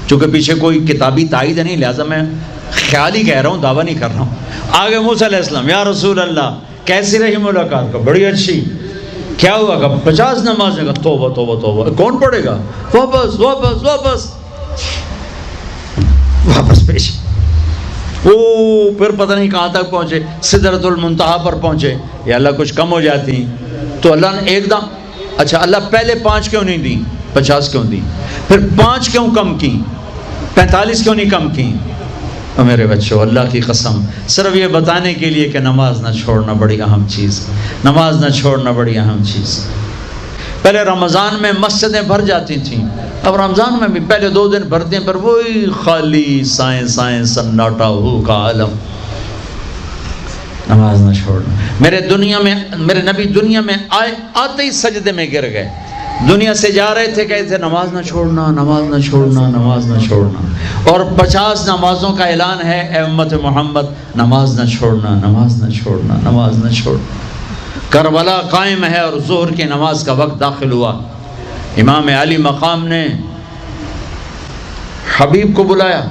چونکہ پیچھے کوئی کتابی تائید نہیں، لہٰذا میں خیال ہی کہہ رہا ہوں، دعویٰ نہیں کر رہا ہوں. آگے موسیٰ علیہ السلام، یا رسول اللہ کیسی رہی ملاقات؟ کا بڑی اچھی. کیا ہوا؟ کہ 50 نمازیں. کا توبہ توبہ توبہ، کون پڑھے گا؟ واپس پیش. پھر پتہ نہیں کہاں تک پہنچے، سدرۃ المنتہا پر پہنچے. یا اللہ کچھ کم ہو جاتی تو اللہ نے ایک دم، اچھا اللہ پہلے 5 کیوں نہیں دی، 50 کیوں دی؟ پھر 5 کیوں کم کی، 45 کیوں نہیں کم کی؟ میرے بچوں اللہ کی قسم صرف یہ بتانے کے لیے کہ نماز نہ چھوڑنا بڑی اہم چیز، نماز نہ چھوڑنا بڑی اہم چیز. پہلے رمضان میں مسجدیں بھر جاتی تھیں، اب رمضان میں بھی پہلے 2 دن بھرتے ہیں، پر وہی خالی سائیں سناٹا ہو کا عالم. نماز نہ چھوڑنا. میرے نبی دنیا میں آتے ہی سجدے میں گر گئے. دنیا سے جا رہے تھے، کہتے تھے نماز نہ چھوڑنا، نماز نہ چھوڑنا، نماز نہ چھوڑنا. اور 50 نمازوں کا اعلان ہے، اے امت محمد نماز نہ چھوڑنا، نماز نہ چھوڑنا، نماز نہ چھوڑنا. کربلا قائم ہے اور ظہر کی نماز کا وقت داخل ہوا. امام علی مقام نے حبیب کو بلایا.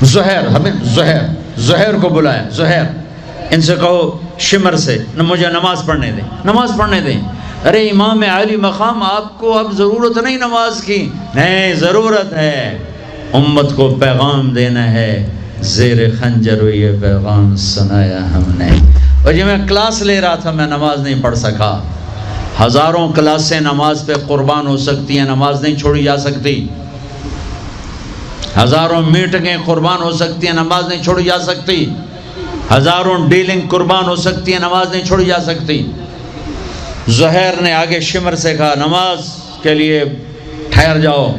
زہیر کو بلایا. زہیر ان سے کہو شمر سے مجھے نماز پڑھنے دیں. ارے امام علی مقام آپ کو اب ضرورت نہیں نماز کی. نہیں ضرورت ہے، امت کو پیغام دینا ہے. زیر خنجر یہ پیغام سنایا ہم نے. اور جب میں کلاس لے رہا تھا میں نماز نہیں پڑھ سکا. ہزاروں کلاسیں نماز پہ قربان ہو سکتی ہیں، نماز نہیں چھوڑی جا سکتی. ہزاروں میٹنگیں قربان ہو سکتی ہیں، نماز نہیں چھوڑی جا سکتی. ہزاروں ڈیلنگ قربان ہو سکتی ہیں، نماز نہیں چھوڑی جا سکتی. زہیر نے آگے شمر سے کہا نماز کے لیے ٹھہر جاؤ.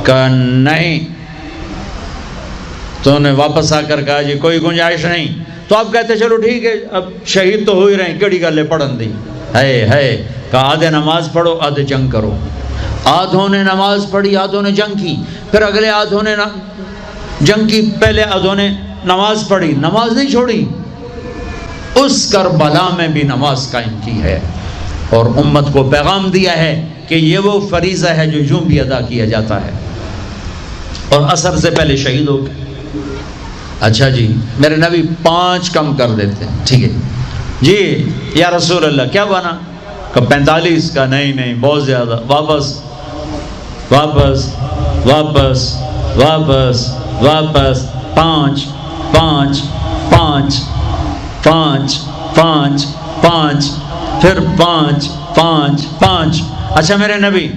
کہا نہیں. تو انہیں واپس آ کر کہا جی کوئی گنجائش نہیں. تو آپ کہتے چلو ٹھیک ہے اب شہید تو ہو ہی رہے ہیں، کیڑی گلے پڑھن دی ہے. کہا آدھے نماز پڑھو آدھے جنگ کرو. آدھوں نے نماز پڑھی، آدھوں نے جنگ کی. پھر اگلے آدھوں نے جنگ کی، پہلے آدھوں نے نماز پڑھی، نماز نہیں چھوڑی. اس کربلا میں بھی نماز قائم کی ہے اور امت کو پیغام دیا ہے کہ یہ وہ فریضہ ہے جو یوں بھی ادا کیا جاتا ہے. اور عصر سے پہلے شہید ہو گئے. اچھا جی میرے نبی 5 کم کر دیتے. ٹھیک ہے جی یا رسول اللہ کیا بنا؟ کہ 45. کا نہیں بہت زیادہ. واپس واپس واپس واپس واپس 5 5 5 5 5 5 پھر 5 5 5. اچھا میرے نبی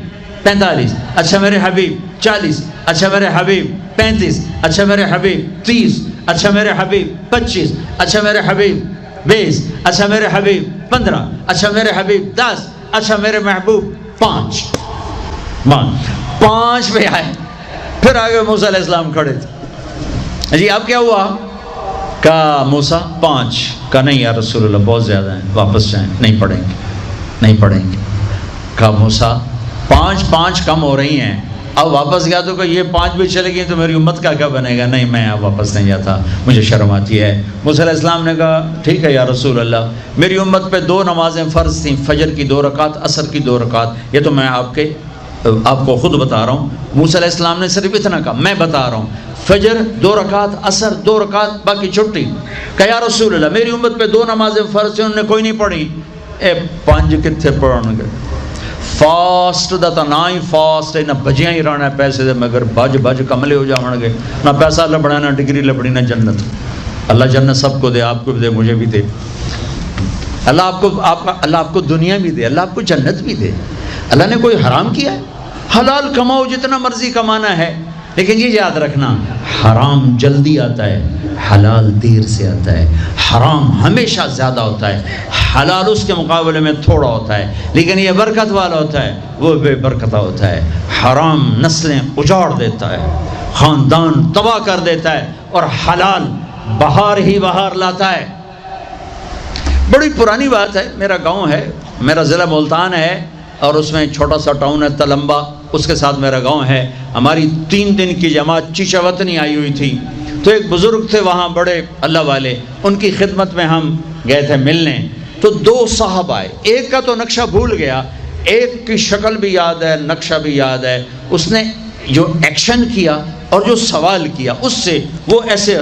45. اچھا میرے حبیب 40. اچھا میرے حبیب 35. اچھا میرے حبیب 30. اچھا میرے حبیب 25. اچھا میرے حبیب 20. اچھا میرے حبیب 15. اچھا میرے حبیب 10. اچھا میرے محبوب 5. 5 پہ آئے. پھر آگے موسیٰ علیہ السلام کھڑے تھے. جی اب کیا ہوا؟ کہا موسیٰ 5. کہا نہیں یا رسول اللہ بہت زیادہ ہیں، واپس جائیں، نہیں پڑھیں گے. کہا موسیٰ 5 کم ہو رہی ہیں. اب واپس گیا تو کہ یہ 5 بھی چلے گئی تو میری امت کا کیا بنے گا؟ نہیں میں اب واپس نہیں جاتا، مجھے شرم آتی ہے. موسیٰ علیہ السلام نے کہا ٹھیک ہے یا رسول اللہ، میری امت پہ 2 نمازیں فرض تھیں، فجر کی 2 رکعت، عصر کی 2 رکعت. یہ تو میں آپ کو خود بتا رہا ہوں. موسیٰ علیہ السلام نے صرف اتنا کہا، میں بتا رہا ہوں فجر 2 رکعت، عصر 2 رکعت، باقی چھٹی. کہ یا رسول اللہ میری امت پہ 2 نمازیں فرض تھیں، انہوں نے کوئی نہیں پڑھی. 5 کتنے پڑھن گے؟ فاسٹ دا تا نہ ہی فاسٹ نہ بجیاں ہی رہنا ہے پیسے دے مگر بج کملے ہو جاؤں گے. نہ پیسہ لبڑا، نہ ڈگری لبڑی، نہ جنت. اللہ جنت سب کو دے، آپ کو بھی دے، مجھے بھی دے. اللہ آپ کو دنیا بھی دے، اللہ آپ کو جنت بھی دے. اللہ نے کوئی حرام کیا ہے؟ حلال کماؤ جتنا مرضی کمانا ہے، لیکن یہ یاد رکھنا حرام جلدی آتا ہے، حلال دیر سے آتا ہے۔ حرام ہمیشہ زیادہ ہوتا ہے، حلال اس کے مقابلے میں تھوڑا ہوتا ہے، لیکن یہ برکت والا ہوتا ہے، وہ بے برکتہ ہوتا ہے۔ حرام نسلیں اجاڑ دیتا ہے، خاندان تباہ کر دیتا ہے، اور حلال بہار ہی بہار لاتا ہے۔ بڑی پرانی بات ہے، میرا گاؤں ہے، میرا ضلع ملتان ہے، اور اس میں چھوٹا سا ٹاؤن ہے تلمبا، اس کے ساتھ میرا گاؤں ہے۔ ہماری 3 دن کی جماعت چیچا وطنی آئی ہوئی تھی، تو ایک بزرگ تھے وہاں بڑے اللہ والے، ان کی خدمت میں ہم گئے تھے ملنے۔ تو 2 صاحب آئے، ایک کا تو نقشہ بھول گیا، ایک کی شکل بھی یاد ہے، نقشہ بھی یاد ہے۔ اس نے جو ایکشن کیا اور جو سوال کیا، اس سے وہ ایسے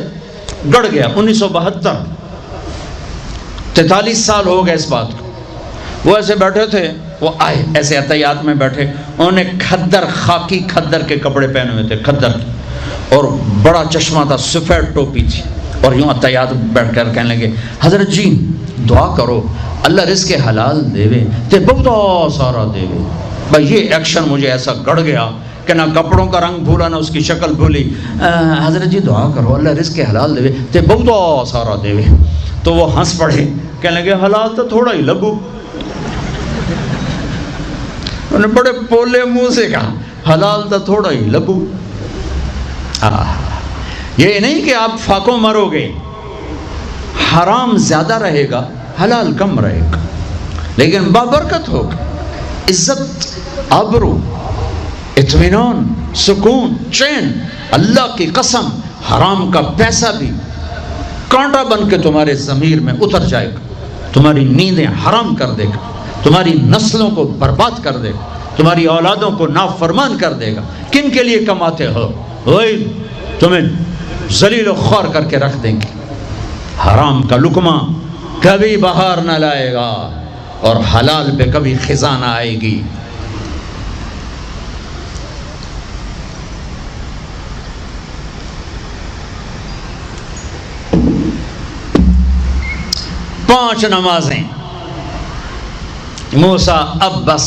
گڑ گیا۔ 1972، 43 سال ہو گئے اس بات کو۔ وہ ایسے بیٹھے تھے، وہ آئے ایسے عطیات میں بیٹھے، انہوں نے کھدر، خاکی کھدر کے کپڑے پہنے ہوئے تھے، کھدر، اور بڑا چشمہ تھا، سفید ٹوپی تھی، اور یوں عطیات بیٹھ کر کہنے لگے، حضرت جی دعا کرو اللہ رزق حلال دے تے بہت سارا دے۔ بھائی یہ ایکشن مجھے ایسا گڑ گیا کہ نہ کپڑوں کا رنگ بھولا نہ اس کی شکل بھولی۔ حضرت جی دعا کرو اللہ رزق حلال دے تے بہت سارا دے۔ تو وہ ہنس پڑے، کہنے لگے حلال تو تھوڑا ہی لبو۔ انہوں نے بڑے پولے منہ سے کہا حلال تو تھوڑا ہی لبو۔ یہ نہیں کہ آپ فاقوں مرو گے، حرام زیادہ رہے گا، حلال کم رہے گا، لیکن بابرکت ہوگا، عزت، آبرو، اطمینان، سکون، چین۔ اللہ کی قسم حرام کا پیسہ بھی کانٹا بن کے تمہارے ضمیر میں اتر جائے گا، تمہاری نیندیں حرام کر دے گا، تمہاری نسلوں کو برباد کر دے گا، تمہاری اولادوں کو نافرمان کر دے گا۔ کن کے لیے کماتے ہو؟ وہی تمہیں ذلیل و خوار کر کے رکھ دیں گے۔ حرام کا لقمہ کبھی بہار نہ لائے گا، اور حلال پہ کبھی خزاں نہ آئے گی۔ پانچ نمازیں موسیٰ اب بس،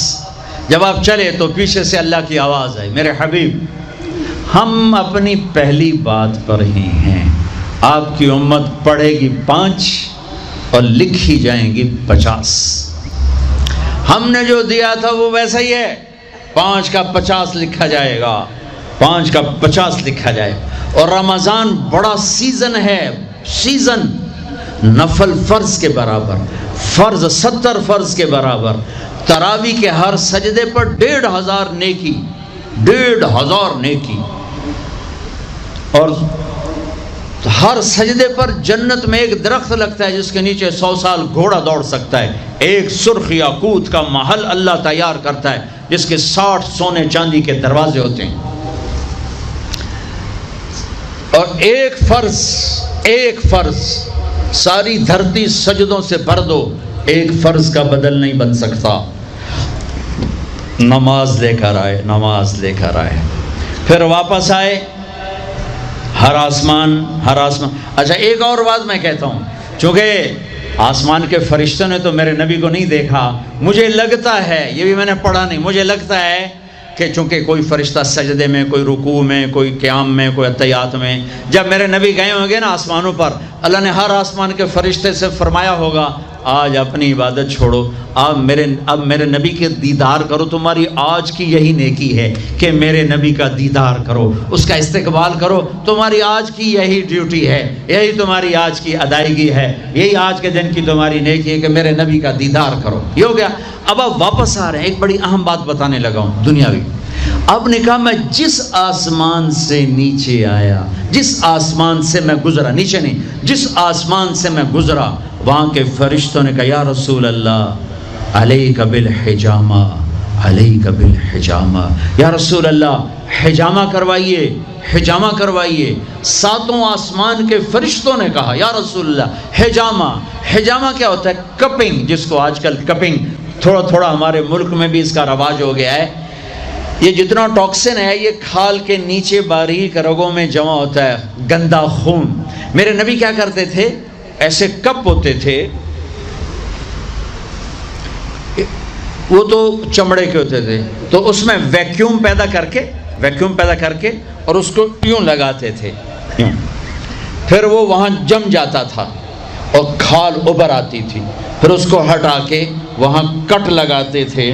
جب آپ چلے تو پیچھے سے اللہ کی آواز آئی، میرے حبیب ہم اپنی پہلی بات پر ہی ہیں، آپ کی امت پڑھے گی 5 اور لکھی جائیں گی 50۔ ہم نے جو دیا تھا وہ ویسا ہی ہے، 5 کا 50 لکھا جائے گا، 5 کا 50 لکھا جائے۔ اور رمضان بڑا سیزن ہے، سیزن نفل فرض کے برابر، فرض 70 فرض کے برابر، تراویح کے ہر سجدے پر 1500 نیکی، 1500 نیکی، اور ہر سجدے پر جنت میں ایک درخت لگتا ہے جس کے نیچے 100 سال گھوڑا دوڑ سکتا ہے۔ ایک سرخ یاقوت کا محل اللہ تیار کرتا ہے جس کے 60 سونے چاندی کے دروازے ہوتے ہیں۔ اور ایک فرض ساری دھرتی سجدوں سے بھر دو، ایک فرض کا بدل نہیں بن سکتا۔ نماز لے کر آئے، پھر واپس آئے، ہر آسمان۔ اچھا ایک اور بات میں کہتا ہوں، چونکہ آسمان کے فرشتوں نے تو میرے نبی کو نہیں دیکھا، مجھے لگتا ہے، یہ بھی میں نے پڑھا نہیں، مجھے لگتا ہے کہ چونکہ کوئی فرشتہ سجدے میں، کوئی رکوع میں، کوئی قیام میں، کوئی عطیات میں، جب میرے نبی گئے ہوں گے نا آسمانوں پر، اللہ نے ہر آسمان کے فرشتے سے فرمایا ہوگا آج اپنی عبادت چھوڑو، اب میرے نبی کے دیدار کرو، تمہاری آج کی یہی نیکی ہے کہ میرے نبی کا دیدار کرو، اس کا استقبال کرو، تمہاری آج کی یہی ڈیوٹی ہے، یہی تمہاری آج کی ادائیگی ہے، یہی آج کے دن کی تمہاری نیکی ہے کہ میرے نبی کا دیدار کرو۔ یہ ہو گیا۔ اب آپ واپس آ رہے ہیں، ایک بڑی اہم بات بتانے لگا ہوں دنیاوی۔ اب نے کہا میں جس آسمان سے نیچے آیا، جس آسمان سے میں گزرا، نیچے نہیں، جس آسمان سے میں گزرا، وہاں کے فرشتوں نے کہا یا رسول اللہ علیک بالحجامہ، علیک بالحجامہ، یا رسول اللہ حجامہ کروائیے، حجامہ کروائیے۔ 7 آسمان کے فرشتوں نے کہا یا رسول اللہ حجامہ۔ حجامہ کیا ہوتا ہے؟ کپنگ، جس کو آج کل کپنگ، تھوڑا تھوڑا ہمارے ملک میں بھی اس کا رواج ہو گیا ہے۔ یہ جتنا ٹاکسن ہے یہ کھال کے نیچے باریک رگوں میں جمع ہوتا ہے، گندا خون۔ میرے نبی کیا کرتے تھے؟ ایسے کپ ہوتے تھے، وہ تو چمڑے کے ہوتے تھے، تو اس میں ویکیوم پیدا کر کے ویکیوم پیدا کر کے اور اس کو یوں لگاتے تھے، یوں، پھر وہ وہاں جم جاتا تھا اور کھال ابھر آتی تھی، پھر اس کو ہٹا کے وہاں کٹ لگاتے تھے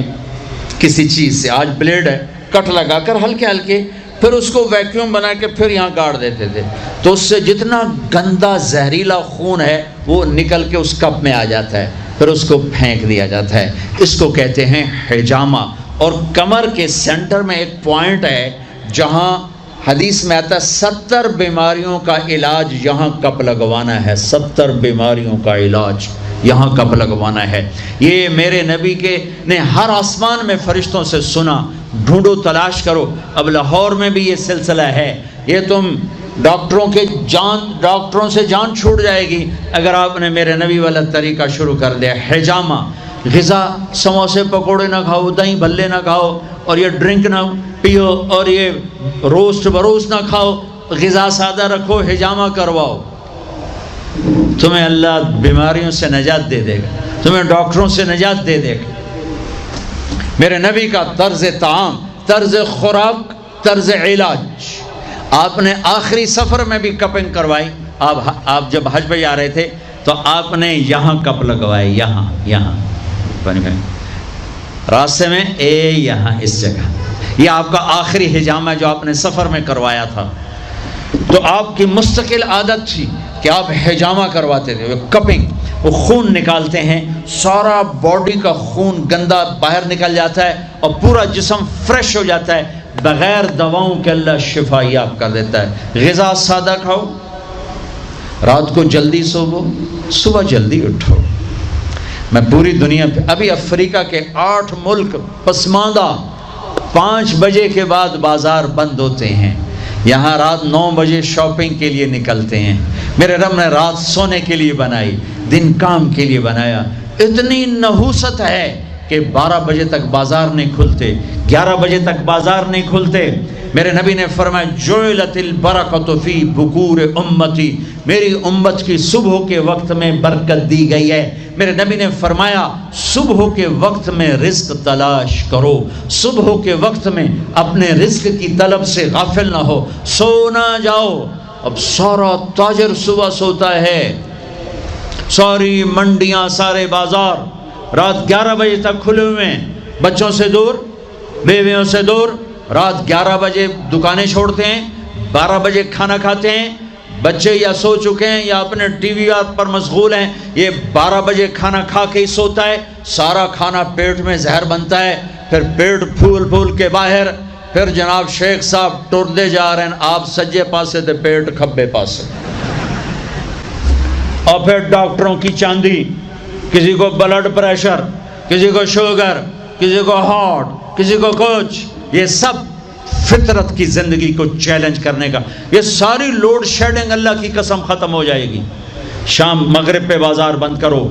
کسی چیز سے، آج بلیڈ ہے، کٹ لگا کر ہلکے ہلکے، پھر اس کو ویکیوم بنا کے پھر یہاں گاڑ دیتے تھے، تو اس سے جتنا گندا زہریلا خون ہے وہ نکل کے اس کپ میں آ جاتا ہے، پھر اس کو پھینک دیا جاتا ہے۔ اس کو کہتے ہیں حجامہ۔ اور کمر کے سینٹر میں ایک پوائنٹ ہے جہاں حدیث میں آتا ہے 70 بیماریوں کا علاج یہاں کپ لگوانا ہے، 70 بیماریوں کا علاج یہاں کپ لگوانا ہے۔ یہ میرے نبی کے نے ہر آسمان میں فرشتوں سے سنا، ڈھونڈو تلاش کرو۔ اب لاہور میں بھی یہ سلسلہ ہے، یہ تم ڈاکٹروں سے جان چھوٹ جائے گی اگر آپ نے میرے نبی والا طریقہ شروع کر دیا۔ حجامہ، غذا، سموسے پکوڑے نہ کھاؤ، دہی بھلے نہ کھاؤ، اور یہ ڈرنک نہ پیو، اور یہ روسٹ بروسٹ نہ کھاؤ، غذا سادہ رکھو، حجامہ کرواؤ، تمہیں اللہ بیماریوں سے نجات دے دے گا، تمہیں ڈاکٹروں سے نجات دے دے گا۔ میرے نبی کا طرز طعام، طرز خوراک، طرز علاج، آپ نے آخری سفر میں بھی کپنگ کروائی۔ آپ جب حج پہ جا رہے تھے تو آپ نے یہاں کپ لگوائے، یہاں راستے میں یہاں اس جگہ، یہ آپ کا آخری حجامہ جو آپ نے سفر میں کروایا تھا۔ تو آپ کی مستقل عادت تھی کہ آپ حجامہ کرواتے تھے، کپنگ، وہ خون نکالتے ہیں، سارا باڈی کا خون گندا باہر نکل جاتا ہے اور پورا جسم فریش ہو جاتا ہے، بغیر دواؤں کے اللہ شفا یاب کر دیتا ہے۔ غذا سادہ کھاؤ، رات کو جلدی سوو، صبح جلدی اٹھو۔ میں پوری دنیا پہ، ابھی افریقہ کے 8 ملک پسماندہ 5 بجے کے بعد بازار بند ہوتے ہیں، یہاں رات 9 بجے شاپنگ کے لیے نکلتے ہیں۔ میرے رب نے رات سونے کے لیے بنائی، دن کام کے لیے بنایا۔ اتنی نحوست ہے کہ 12 بجے تک بازار نہیں کھلتے، 11 بجے تک بازار نہیں کھلتے۔ میرے نبی نے فرمایا جعلت البرکۃ فی بکور امتی، میری امت کی صبح کے وقت میں برکت دی گئی ہے۔ میرے نبی نے فرمایا صبح کے وقت میں رزق تلاش کرو، صبح کے وقت میں اپنے رزق کی طلب سے غافل نہ ہو، سو نہ جاؤ۔ اب سارا تاجر صبح سوتا ہے، ساری منڈیاں، سارے بازار رات 11 بجے تک کھلے ہوئے ہیں، بچوں سے دور، بیویوں سے دور۔ رات 11 بجے دکانیں چھوڑتے ہیں، 12 بجے کھانا کھاتے ہیں، بچے یا سو چکے ہیں یا اپنے ٹی وی پر مشغول ہیں، یہ 12 بجے کھانا کھا کے ہی سوتا ہے، سارا کھانا پیٹ میں زہر بنتا ہے، پھر پیٹ پھول کے باہر، پھر جناب شیخ صاحب ٹردے جا رہے ہیں، آپ سجے پاسے تے پیٹ کھبے پاسے، اور پھر ڈاکٹروں کی چاندی، کسی کو بلڈ پریشر، کسی کو شوگر، کسی کو ہارٹ، کسی کو کچھ، یہ سب فطرت کی زندگی کو چیلنج کرنے کا۔ یہ ساری لوڈ شیڈنگ اللہ کی قسم ختم ہو جائے گی۔ شام مغرب پہ بازار بند کرو،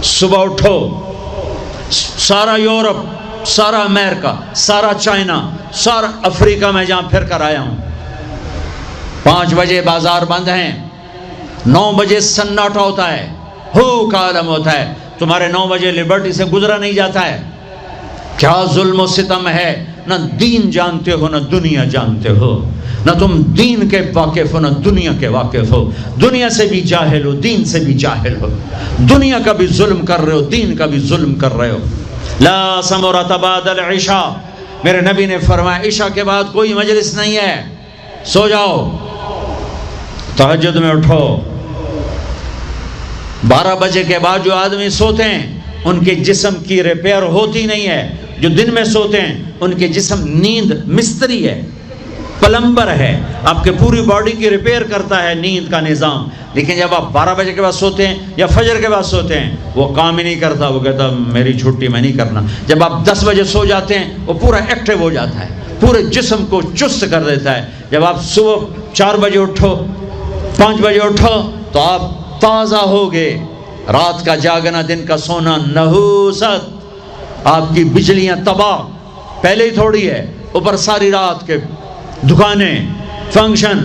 صبح اٹھو، سارا یورپ، سارا امریکہ، سارا چائنا، سارا افریقہ میں جہاں پھر کر آیا ہوں، 5 بجے بازار بند ہیں، 9 بجے سناٹا ہوتا ہے، ہو کا عالم ہوتا ہے، تمہارے 9 بجے لبرٹی سے گزرا نہیں جاتا ہے۔ کیا ظلم و ستم ہے، نہ دین جانتے ہو نہ دنیا جانتے ہو، نہ تم دین کے واقف ہو نہ دنیا کے واقف ہو، دنیا سے بھی جاہل ہو، دین سے بھی جاہل ہو، دنیا کا بھی ظلم کر رہے ہو، دین کا بھی ظلم کر رہے ہو۔ لا ثمرۃ بعد العشاء، میرے نبی نے فرمایا عشاء کے بعد کوئی مجلس نہیں ہے، سو جاؤ، تہجد میں اٹھو۔ 12 بجے کے بعد جو آدمی سوتے ہیں ان کے جسم کی ریپیئر ہوتی نہیں ہے، جو دن میں سوتے ہیں ان کے جسم، نیند مستری ہے، پلمبر ہے، آپ کے پوری باڈی کی ریپیئر کرتا ہے نیند کا نظام، لیکن جب آپ 12 بجے کے بعد سوتے ہیں یا فجر کے بعد سوتے ہیں وہ کام ہی نہیں کرتا، وہ کہتا میری چھٹی میں نہیں کرنا۔ جب آپ 10 بجے سو جاتے ہیں وہ پورا ایکٹیو ہو جاتا ہے، پورے جسم کو چست کر دیتا ہے۔ جب آپ صبح 4 بجے اٹھو، 5 بجے اٹھو تو آپ تازہ ہوگے۔ رات کا جاگنا، دن کا سونا نحوست، آپ کی بجلیاں تباہ، پہلے ہی تھوڑی ہے، اوپر ساری رات کے دکانیں، فنکشن۔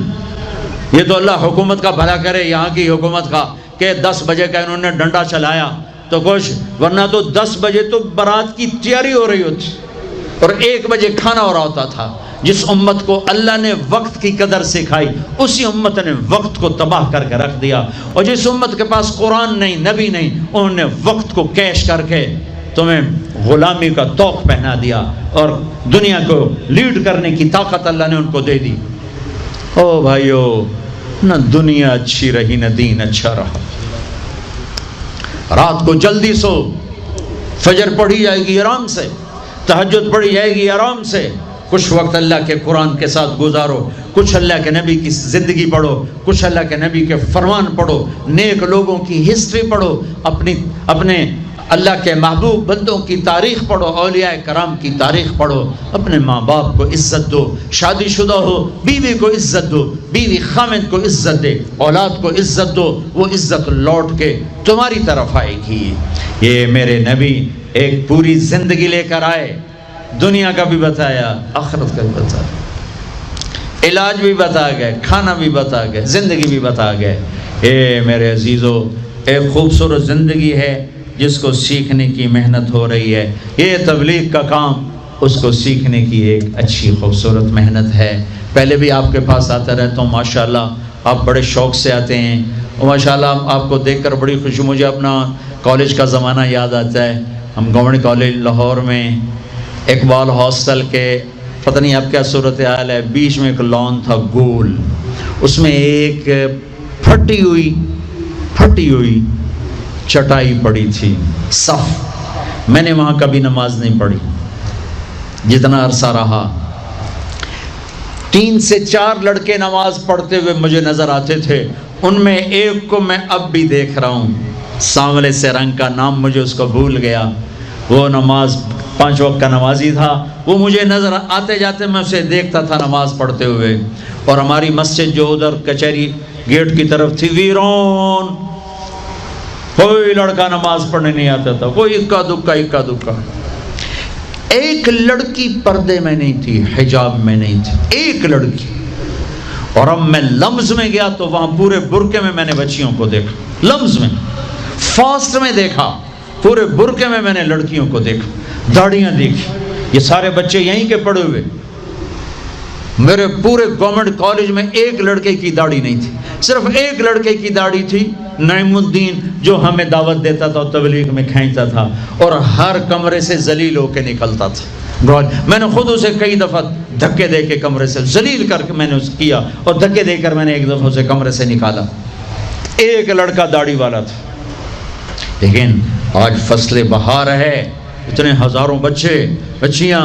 یہ تو اللہ حکومت کا بھلا کرے، یہاں کی حکومت کا، کہ 10 بجے کا انہوں نے ڈنڈا چلایا تو کچھ، ورنہ تو 10 بجے تو بارات کی تیاری ہو رہی ہوتی اور 1 بجے کھانا ہو رہا ہوتا تھا۔ جس امت کو اللہ نے وقت کی قدر سکھائی اسی امت نے وقت کو تباہ کر کے رکھ دیا، اور جس امت کے پاس قرآن نہیں، نبی نہیں، انہوں نے وقت کو کیش کر کے تمہیں غلامی کا توق پہنا دیا اور دنیا کو لیڈ کرنے کی طاقت اللہ نے ان کو دے دی۔ او بھائیو، نہ دنیا اچھی رہی نہ دین اچھا رہا۔ رات کو جلدی سو، فجر پڑھی جائے گی آرام سے، تہجد پڑھی جائے گی آرام سے، کچھ وقت اللہ کے قرآن کے ساتھ گزارو، کچھ اللہ کے نبی کی زندگی پڑھو، کچھ اللہ کے نبی کے فرمان پڑھو، نیک لوگوں کی ہسٹری پڑھو، اپنے اللہ کے محبوب بندوں کی تاریخ پڑھو، اولیاء کرام کی تاریخ پڑھو، اپنے ماں باپ کو عزت دو، شادی شدہ ہو بیوی کو عزت دو، بیوی خامد کو عزت دے، اولاد کو عزت دو، وہ عزت لوٹ کے تمہاری طرف آئے گی۔ یہ میرے نبی ایک پوری زندگی لے کر آئے، دنیا کا بھی بتایا، آخرت کا بھی بتایا، علاج بھی بتا گئے، کھانا بھی بتا گئے، زندگی بھی بتا گئے۔ اے میرے عزیزو، ایک خوبصورت زندگی ہے جس کو سیکھنے کی محنت ہو رہی ہے۔ یہ تبلیغ کا کام، اس کو سیکھنے کی ایک اچھی خوبصورت محنت ہے۔ پہلے بھی آپ کے پاس آتا رہتا ہوں، ماشاءاللہ آپ بڑے شوق سے آتے ہیں، اور ماشاءاللہ آپ کو دیکھ کر بڑی خوشی، مجھے اپنا کالج کا زمانہ یاد آتا ہے۔ ہم گورنمنٹ کالج لاہور میں اقبال ہاسٹل کے، پتہ نہیں اب کیا صورتحال ہے، بیچ میں ایک لان تھا گول، اس میں ایک پھٹی ہوئی چٹائی پڑی تھی، صف۔ میں نے وہاں کبھی نماز نہیں پڑھی، جتنا عرصہ رہا 3 سے 4 لڑکے نماز پڑھتے ہوئے مجھے نظر آتے تھے، ان میں ایک کو میں اب بھی دیکھ رہا ہوں، سانولے سے رنگ کا، نام مجھے اس کو بھول گیا، وہ نماز 5 وقت کا نمازی تھا، وہ مجھے نظر آتے جاتے میں اسے دیکھتا تھا نماز پڑھتے ہوئے۔ اور ہماری مسجد جو ادھر کچہری گیٹ کی طرف تھی، ویرون، کوئی لڑکا نماز پڑھنے نہیں آتا تھا، کوئی اکا دکا۔ ایک لڑکی پردے میں نہیں تھی، حجاب میں نہیں تھی، ایک لڑکی۔ اور اب میں لمز میں گیا تو وہاں پورے برقعے میں میں نے بچیوں کو دیکھا، لمز میں، فاسٹ میں دیکھا، پورے برقعے میں نے لڑکیوں کو دیکھا، داڑیاں دیکھی، یہ سارے بچے یہیں کے پڑے ہوئے۔ میرے پورے گورنمنٹ کالج میں ایک لڑکے کی داڑھی نہیں تھی، صرف ایک لڑکے کی داڑھی تھی، نعیم الدین، جو ہمیں دعوت دیتا تھا اور تبلیغ میں کھینچتا تھا، اور ہر کمرے سے ذلیل ہو کے نکلتا تھا۔ میں نے خود اسے کئی دفعہ دھکے دے کے کمرے سے ذلیل کر کے میں نے کیا، اور دھکے دے کر میں نے ایک دفعہ اسے کمرے سے نکالا۔ ایک لڑکا داڑھی والا تھا۔ لیکن آج فصل بہار ہے، اتنے ہزاروں بچیاں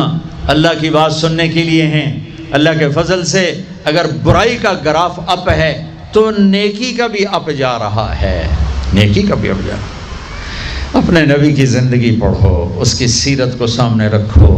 اللہ کی بات سننے کے لیے ہیں۔ اللہ کے فضل سے اگر برائی کا گراف اپ ہے تو نیکی کا بھی اپ جا رہا ہے، نیکی کا بھی اپ جا رہا ہے۔ اپنے نبی کی زندگی پڑھو، اس کی سیرت کو سامنے رکھو،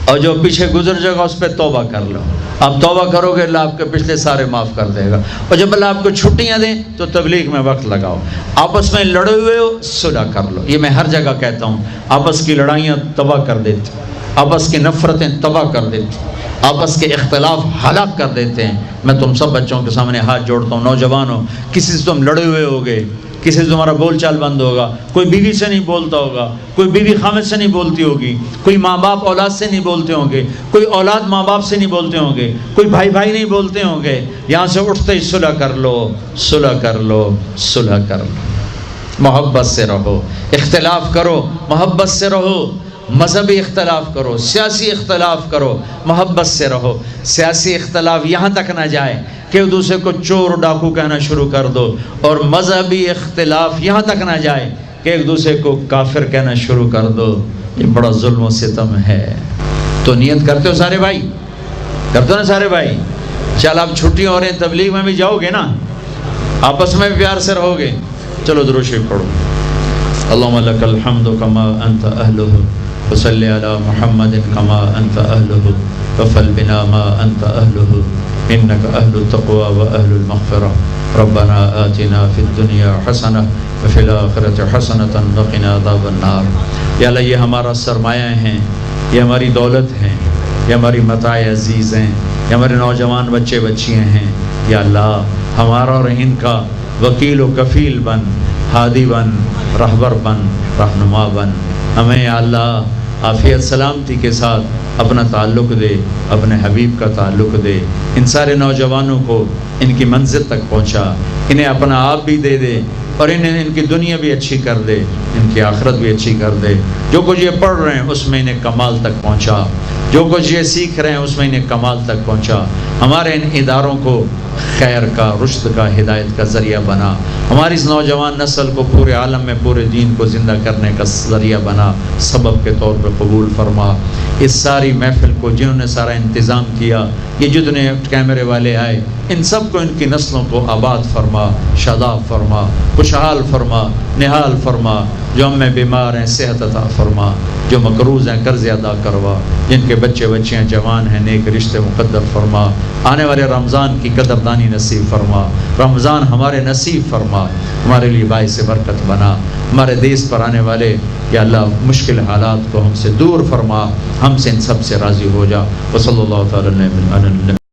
اور جو پیچھے گزر جائے گا اس پہ توبہ کر لو۔ آپ توبہ کرو گے، اللہ آپ کے پچھلے سارے معاف کر دے گا۔ اور جب اللہ آپ کو چھٹیاں دیں تو تبلیغ میں وقت لگاؤ، آپس میں لڑے ہوئے ہو صلح کر لو۔ یہ میں ہر جگہ کہتا ہوں، آپس کی لڑائیاں تباہ کر دیتی، آپس کی نفرتیں تباہ کر دیتی، آپس کے اختلاف ہلاک کر دیتے ہیں۔ میں تم سب بچوں کے سامنے ہاتھ جوڑتا ہوں، نوجوانوں، کسی سے تم لڑے ہوئے ہوگے، کسی سے تمہارا بول چال بند ہوگا، کوئی بیوی سے نہیں بولتا ہوگا، کوئی بیوی خامد سے نہیں بولتی ہوگی، کوئی ماں باپ اولاد سے نہیں بولتے ہوں گے، کوئی اولاد ماں باپ سے نہیں بولتے ہوں گے، کوئی بھائی نہیں بولتے ہوں گے، یہاں سے اٹھتے ہی صلح کر لو، صلح کر لو، صلح کر لو۔ محبت سے رہو، اختلاف کرو، محبت سے رہو، مذہبی اختلاف کرو، سیاسی اختلاف کرو، محبت سے رہو۔ سیاسی اختلاف یہاں تک نہ جائے کہ ایک دوسرے کو چور ڈاکو کہنا شروع کر دو، اور مذہبی اختلاف یہاں تک نہ جائے کہ ایک دوسرے کو کافر کہنا شروع کر دو۔ یہ بڑا ظلم و ستم ہے۔ تو نیت کرتے ہو سارے بھائی؟ کرتے ہو نا سارے بھائی؟ چل اب چھٹی ہو رہے ہیں، تبلیغ میں بھی جاؤ گے نا، آپس میں پیار سے رہو گے۔ چلو درود شریف پڑھو۔ اللہم لک الحمد کما انت اہلہ، وصلی علی محمد کما انت اہلہ، وفل بنا ما انت اہلہ، انک اہل التقوی و اہل المغفرہ۔ ربنا آتنا فی الدنیا حسنہ وفی الآخرۃ حسنۃ وقنا عذاب النار۔ یا اللہ، یہ ہمارا سرمایہ ہیں، یہ ہماری دولت ہیں، یہ ہماری متاع عزیز ہیں، یہ ہمارے نوجوان بچے بچیاں ہیں۔ یا اللہ، ہمارا اور ان کا وکیل و کفیل بن، ہادی بن، رہبر بن، رہنما بن۔ ہمیں یا اللہ عافیت سلامتی کے ساتھ اپنا تعلق دے، اپنے حبیب کا تعلق دے، ان سارے نوجوانوں کو ان کی منزل تک پہنچا، انہیں اپنا آپ بھی دے دے اور انہیں ان کی دنیا بھی اچھی کر دے، ان کی آخرت بھی اچھی کر دے۔ جو کچھ یہ پڑھ رہے ہیں اس میں انہیں کمال تک پہنچا، جو کچھ یہ سیکھ رہے ہیں اس میں انہیں کمال تک پہنچا۔ ہمارے ان اداروں کو خیر کا، رشد کا، ہدایت کا ذریعہ بنا، ہماری اس نوجوان نسل کو پورے عالم میں پورے دین کو زندہ کرنے کا ذریعہ بنا، سبب کے طور پر قبول فرما۔ اس ساری محفل کو جنہوں نے سارا انتظام کیا، یہ جتنے کیمرے والے آئے، ان سب کو، ان کی نسلوں کو آباد فرما، شاداب فرما، خوشحال فرما، نہال فرما۔ جو ہم میں بیمار ہیں صحت عطا فرما، جو مقروض ہیں قرض ادا کروا، جن کے بچے بچیاں جوان ہیں نیک رشتے مقدر فرما۔ آنے والے رمضان کی قدردانی نصیب فرما، رمضان ہمارے نصیب فرما، ہمارے لیے باعث برکت بنا۔ ہمارے دیس پر آنے والے یا اللہ مشکل حالات کو ہم سے دور فرما، ہم سے ان سب سے راضی ہو جا۔ وصلی اللہ تعالی علیہ